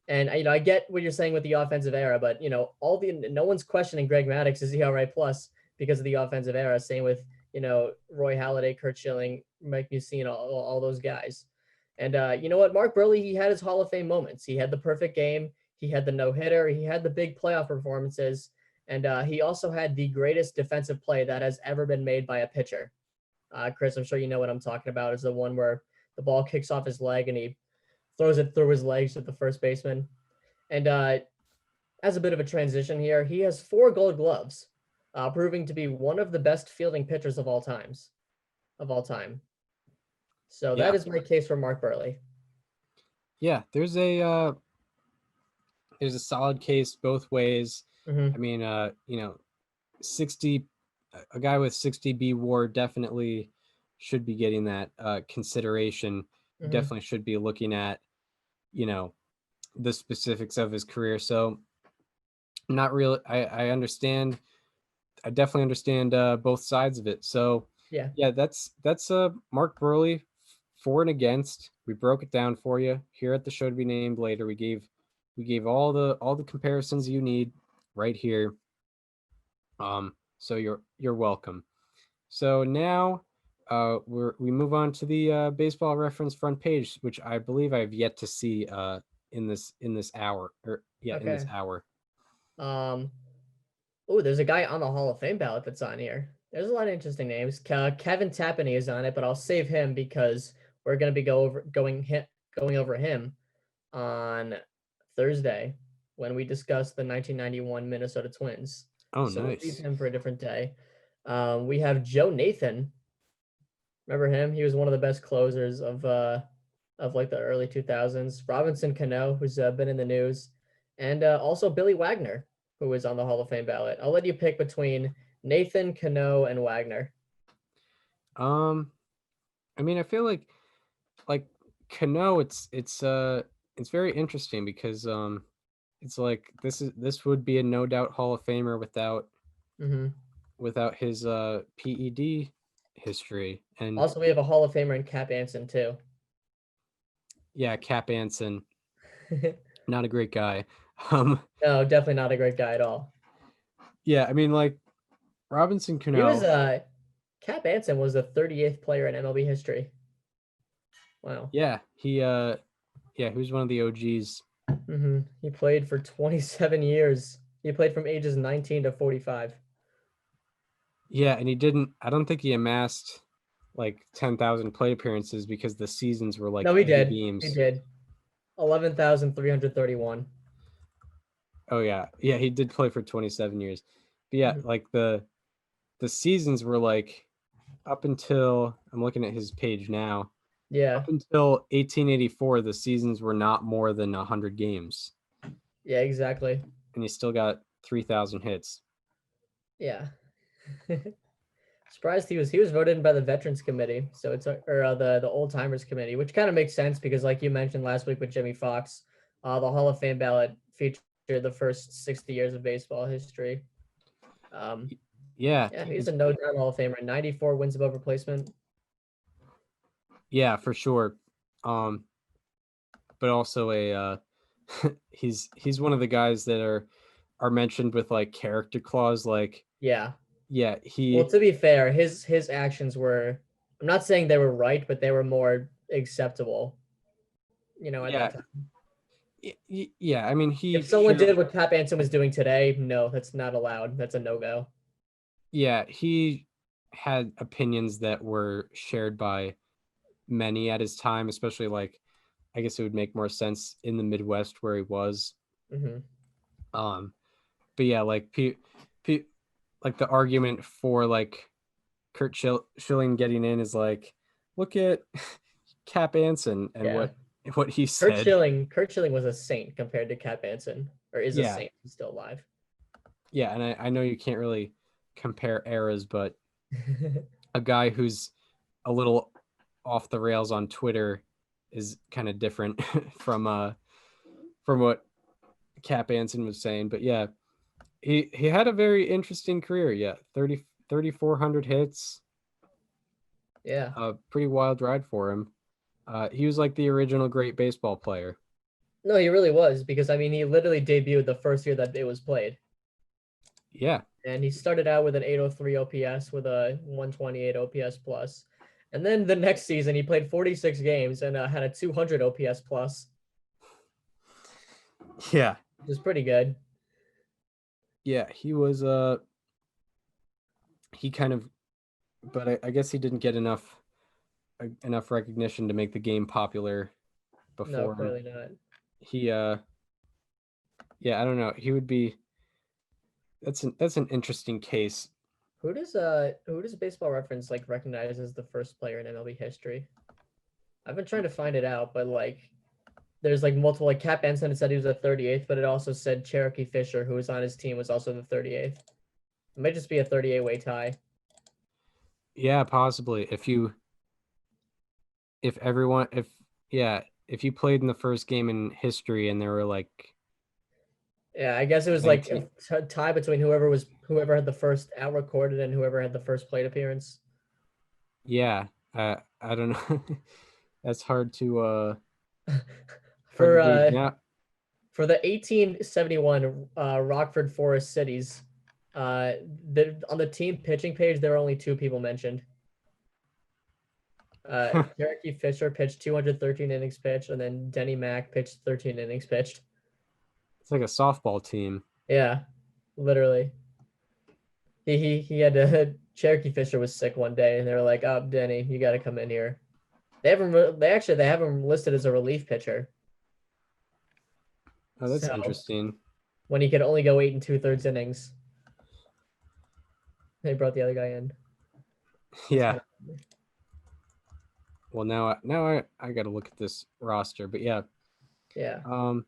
And, you know, I get what you're saying with the offensive era, but, you know, no one's questioning Greg Maddox's ERA plus because of the offensive era. Same with, you know, Roy Halladay, Curt Schilling, Mike Mussina, all those guys. And you know what? Mark Buehrle, he had his Hall of Fame moments. He had the perfect game. He had the no-hitter. He had the big playoff performances. And he also had the greatest defensive play that has ever been made by a pitcher. Chris, I'm sure you know what I'm talking about. Is the one where the ball kicks off his leg and he throws it through his legs to the first baseman. And as a bit of a transition here, he has 4 Gold Gloves, proving to be one of the best fielding pitchers of all time. So that is my case for Mark Buehrle. Yeah, there's a solid case both ways. Mm-hmm. I mean, you know, 60, a guy with 60 B WAR definitely should be getting that consideration. Mm-hmm. Definitely should be looking at, you know, the specifics of his career. So not really, I understand. I definitely understand both sides of it. So yeah, that's Mark Buehrle for and against. We broke it down for you here at the show to be named later. We gave all the comparisons you need right here. So you're welcome. So now we move on to the baseball reference front page, which I believe I've yet to see in this hour in this hour. Oh, there's a guy on the Hall of Fame ballot that's on here. There's a lot of interesting names. Kevin Tapani is on it, but I'll save him because we're going to be going over him on Thursday when we discuss the 1991 Minnesota Twins. Oh, So we'll leave nice. him for a different day. We have Joe Nathan. Remember him? He was one of the best closers of like the early 2000s. Robinson Cano, who's been in the news, and also Billy Wagner, who is on the Hall of Fame ballot. I'll let you pick between Nathan, Cano, and Wagner. I mean, I feel like Cano, it's very interesting because it's like this would be a no doubt Hall of Famer without his PED history. And Also, we have a Hall of Famer in Cap Anson too. yeah, Cap Anson, not a great guy. No, definitely not a great guy at all. Yeah, I mean, like Robinson Cano. He was Cap Anson was the 38th player in MLB history. Wow. Yeah, he was one of the OGs. He played for 27 years. He played from ages 19 to 45. Yeah, and I don't think he amassed like 10,000 plate appearances because the seasons were like No, he 80 did. games. He did. 11,331. Oh yeah. Yeah, he did play for 27 years. But yeah, like the seasons were like up until I'm looking at his page now. Yeah. Up until 1884, the seasons were not more than 100 games. Yeah, exactly. And he still got 3,000 hits. Yeah. Surprised he was voted in by the Veterans Committee, so it's the Old Timers Committee, which kind of makes sense because, like you mentioned last week with Jimmy Fox, the Hall of Fame ballot featured the first 60 years of baseball history. Yeah, he's a no doubt Hall of Famer. 94 wins above replacement. Yeah, for sure. But also a he's one of the guys that are mentioned with like character clause, like yeah. He well, to be fair, his actions were, I'm not saying they were right, but they were more acceptable, at that time. Yeah, I mean, if someone did what Cap Anson was doing today, no, that's not allowed. That's a no-go. Yeah, he had opinions that were shared by many at his time, especially like I guess it would make more sense in the Midwest where he was. But yeah, like like the argument for like Kurt Schilling getting in is like, look at Cap Anson and what he said. Kurt Schilling was a saint compared to Cap Anson, or is a saint. He's still alive. Yeah, and I know you can't really compare eras, but a guy who's a little off the rails on Twitter is kind of different from what Cap Anson was saying. But yeah, he had a very interesting career. Yeah, 3,400 hits. Yeah, a pretty wild ride for him. He was like the original great baseball player. No, he really was, because I mean, he literally debuted the first year that it was played. Yeah. And he started out with an 803 OPS with a 128 OPS plus. And then the next season, he played 46 games and had a 200 OPS plus. Yeah. Which is pretty good. Yeah, he was he kind of, but I guess he didn't get enough recognition to make the game popular before. No, clearly not. He yeah, I don't know. He would be, that's an interesting case. Who does Baseball Reference like recognize as the first player in MLB history? I've been trying to find it out, but like there's like multiple, like Cap Anson said he was the 38th, but it also said Cherokee Fisher, who was on his team, was also the 38th. It might just be a 38-way tie. Yeah, possibly. If you played in the first game in history and there were like, yeah, I guess it was 19... like a tie between whoever had the first out recorded and whoever had the first plate appearance. Yeah, I don't know. That's hard to for the 1871 Rockford Forest Cities, on the team pitching page there are only two people mentioned. Cherokee Fisher pitched 213 innings pitched, and then Denny Mack pitched 13 innings pitched. It's like a softball team. Yeah, literally. He had to Cherokee Fisher was sick one day, and they were like, "Oh, Denny, you got to come in here." They have him listed as a relief pitcher. Oh, that's So, interesting. when he could only go 8 2/3 innings, they brought the other guy in. Yeah. Well, now I got to look at this roster, but yeah. Yeah. Um,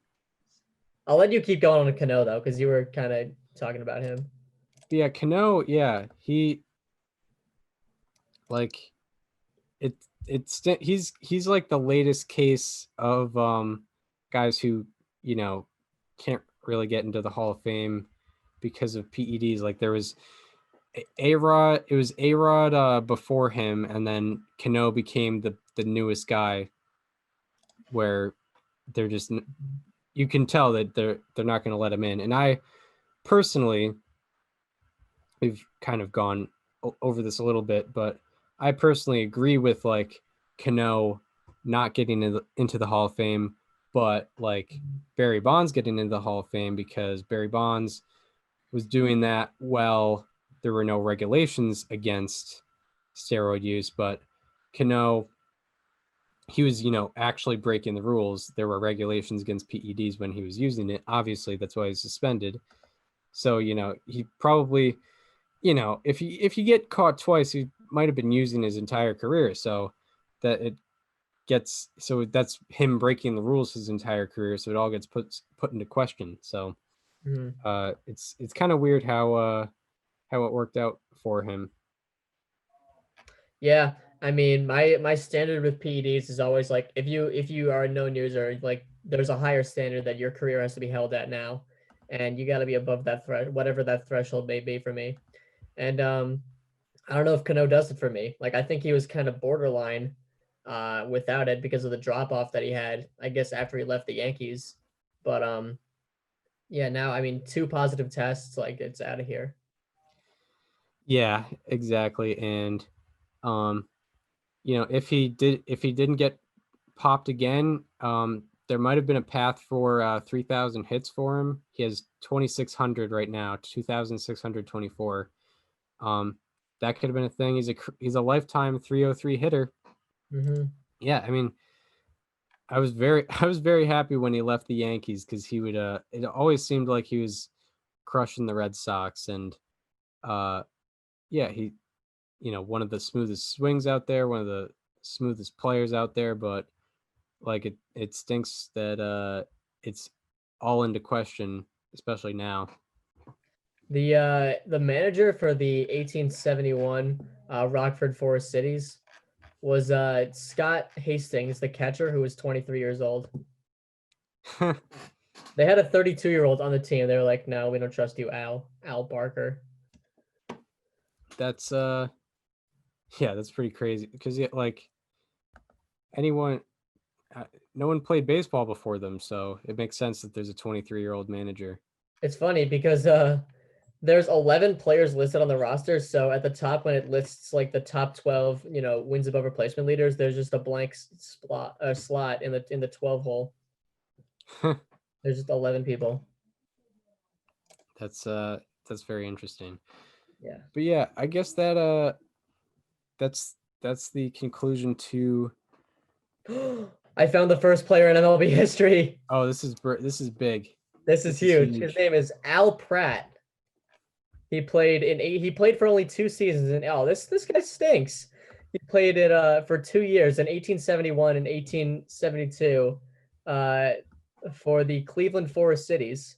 I'll let you keep going on Cano though, because you were kind of talking about him. yeah, Cano, yeah, he like he's like the latest case of guys who, can't really get into the Hall of Fame because of PEDs. Like there was A-Rod, it was A-Rod before him, and then Cano became the newest guy where they're just, you can tell that they're not going to let him in. And I personally, we've kind of gone over this a little bit, but I personally agree with like Cano not getting into the Hall of Fame, but like Barry Bonds getting into the Hall of Fame because Barry Bonds was doing that well. There were no regulations against steroid use, but Cano, he was, actually breaking the rules. There were regulations against PEDs when he was using it. Obviously, that's why he's suspended. So, he probably, if you get caught twice, he might have been using his entire career. So that's him breaking the rules his entire career. So it all gets put into question. So it's kind of weird how it worked out for him. Yeah, I mean, my standard with PEDs is always like if you are a known user, like there's a higher standard that your career has to be held at now, and you got to be above that whatever that threshold may be for me. And I don't know if Cano does it for me. Like I think he was kind of borderline without it because of the drop off that he had, I guess, after he left the Yankees. But yeah, now I mean 2 positive tests, like it's out of here. Yeah, exactly. And if he didn't get popped again, there might have been a path for 3,000 hits for him. He has 2,600 right now, 2,624. That could have been a thing. He's a lifetime 303 hitter. Mm-hmm. Yeah, I mean, I was very happy when he left the Yankees because he would it always seemed like he was crushing the Red Sox, and yeah, he one of the smoothest swings out there, one of the smoothest players out there, but like it stinks that it's all into question, especially now. The manager for the 1871 Rockford Forest Cities was Scott Hastings, the catcher, who was 23 years old. They had a 32-year-old on the team. They were like, "No, we don't trust you, Al Barker." That's yeah, that's pretty crazy because like anyone, no one played baseball before them, so it makes sense that there's a 23-year-old manager. It's funny because there's 11 players listed on the roster. So at the top, when it lists like the top 12, wins above replacement leaders, there's just a blank slot in the 12 hole. There's just 11 people. That's very interesting. Yeah. But yeah, I guess that's the conclusion to. I found the first player in MLB history. Oh, this is big. This is huge. His name is Al Pratt. He played for only 2 seasons, and this guy stinks. He played it for 2 years in 1871 and 1872 for the Cleveland Forest Cities.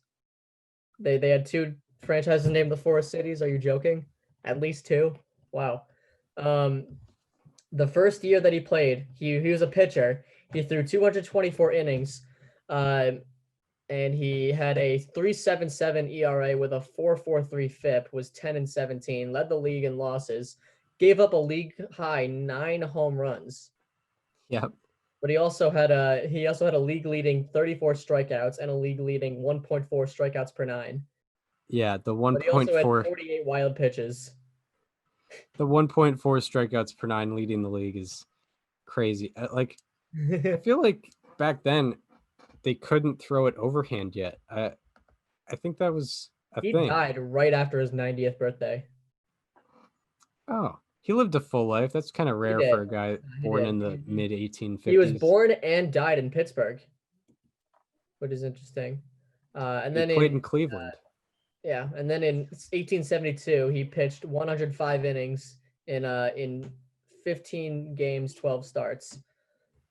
They had 2 franchises named the Forest Cities. Are you joking? At least 2. Wow. The first year that he played, he was a pitcher. He threw 224 innings, and he had a 3.77 ERA with a 4.43 FIP. Was 10-17. Led the league in losses. Gave up a league high 9 home runs. Yep. But he also had a league leading 34 strikeouts and a league leading 1.4 strikeouts per 9. Yeah, the 1.4. But he also had 48 wild pitches. The 1.4 strikeouts per 9 leading the league is crazy. I feel like back then they couldn't throw it overhand yet. I think that was a thing. He died right after his 90th birthday. Oh, he lived a full life. That's kind of rare did. for a guy He born did. in the Mhm. mid 1850s. He was born and died in Pittsburgh, which is interesting. And He then played in Cleveland. and then in 1872, he pitched 105 innings in 15 games, 12 starts.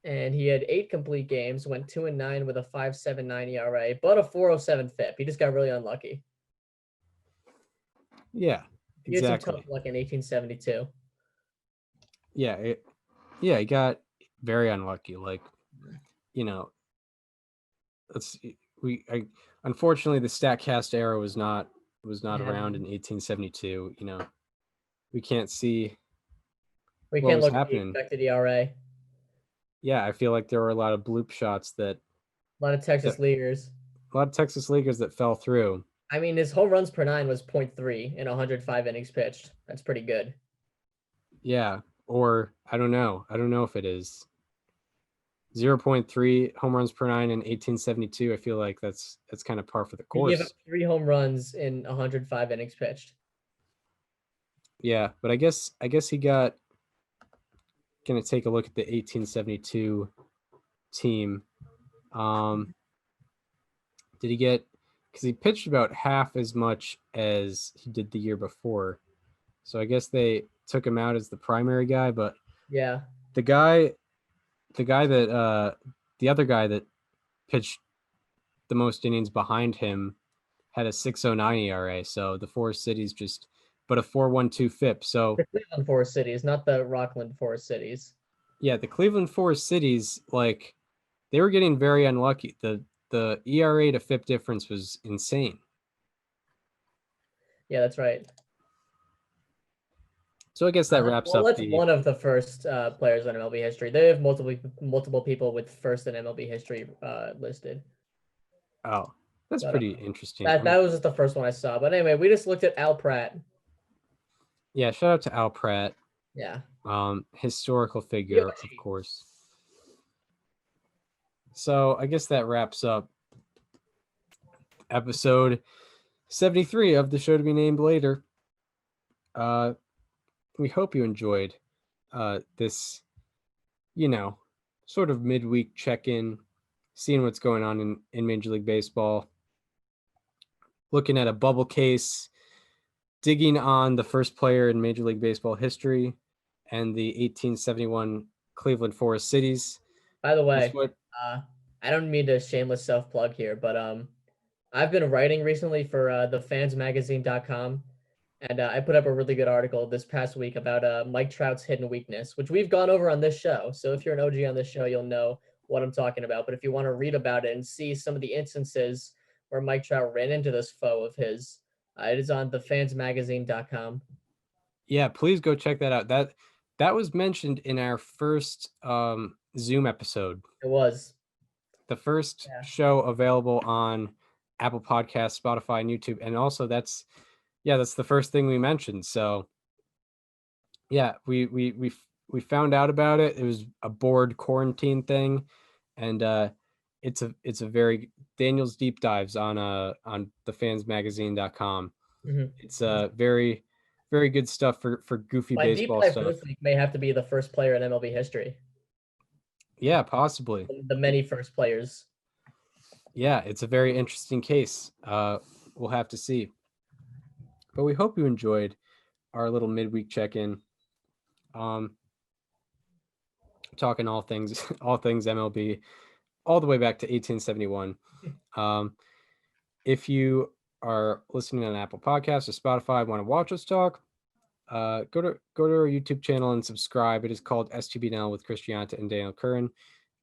And he had 8 complete games, went 2-9 with a 5.79 ERA, but a 4.07 FIP. He just got really unlucky. Yeah, He had some tough exactly. luck in 1872. Yeah, he got very unlucky. Like, you know, unfortunately the Statcast era was not around in 1872. You know, we can't see We what can't was look at the happening. expected ERA. Yeah, I feel like there were a lot of bloop shots A lot of Texas leaguers. a lot of Texas leaguers that fell through. I mean, his home runs per 9 was 0.3 in 105 innings pitched. That's pretty good. Yeah, or I don't know. I don't know if it is 0.3 home runs per 9 in 1872. I feel like that's kind of par for the He gave up course. 3 home runs in 105 innings pitched. Yeah, but I guess he got gonna take a look at the 1872 team. Did he get, because he pitched about half as much as he did the year before. So I guess they took him out as the primary guy, but Yeah. the other guy that pitched the most innings behind him had a 6.09 ERA. So the Forest Cities but a 4.12 FIP. So The Cleveland Forest Cities, not the Rockland Forest Cities. yeah, the Cleveland Forest Cities, like, they were getting very unlucky. The ERA to FIP difference was insane. Yeah, that's right. So I guess that wraps up that's the. one of the first players in MLB history. They have multiple people with first in MLB history listed. Oh, that's But, pretty interesting. That was just the first one I saw. But anyway, we just looked at Al Pratt. Yeah, shout out to Al Pratt. Yeah. Historical figure, of course. So I guess that wraps up episode 73 of the show to be named later. We hope you enjoyed this, sort of midweek check-in, seeing what's going on in Major League Baseball, looking at a bubble case, digging on the first player in Major League Baseball history and the 1871 Cleveland Forest Cities. By the way, I don't mean to shameless self-plug here, but I've been writing recently for thefansmagazine.com, and I put up a really good article this past week about Mike Trout's hidden weakness, which we've gone over on this show. So if you're an OG on this show, you'll know what I'm talking about. But if you want to read about it and see some of the instances where Mike Trout ran into this foe of his, it is on thefansmagazine.com. Yeah, please go check that out. That was mentioned in our first Zoom episode. It was the first show available on Apple Podcasts, Spotify, and YouTube. And also that's the first thing we mentioned. So yeah, we found out about it. It was a board quarantine thing. And it's a very Daniel's deep dives on thefansmagazine.com. Mm-hmm. It's very, very good stuff for goofy baseball stuff. This week may have to be the first player in MLB history. Yeah, possibly. The many first players. Yeah, it's a very interesting case. We'll have to see. But we hope you enjoyed our little midweek check-in. Talking all things MLB, all the way back to 1871. If you are listening on Apple Podcasts or Spotify, want to watch us talk, go to our YouTube channel and subscribe. It is called STBNL with Chris Gianta and Daniel Curran.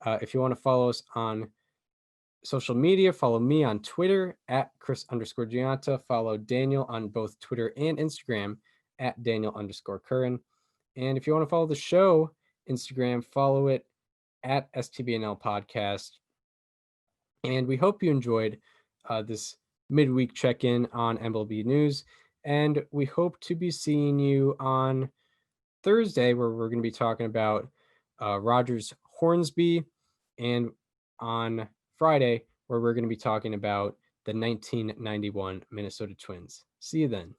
If you want to follow us on social media, follow me on Twitter at Chris_Gianta. Follow Daniel on both Twitter and Instagram at Daniel_Curran. And if you want to follow the show Instagram, follow it at STBNL Podcast. And we hope you enjoyed this midweek check-in on MLB news. And we hope to be seeing you on Thursday, where we're going to be talking about Rogers Hornsby, and on Friday, where we're going to be talking about the 1991 Minnesota Twins. See you then.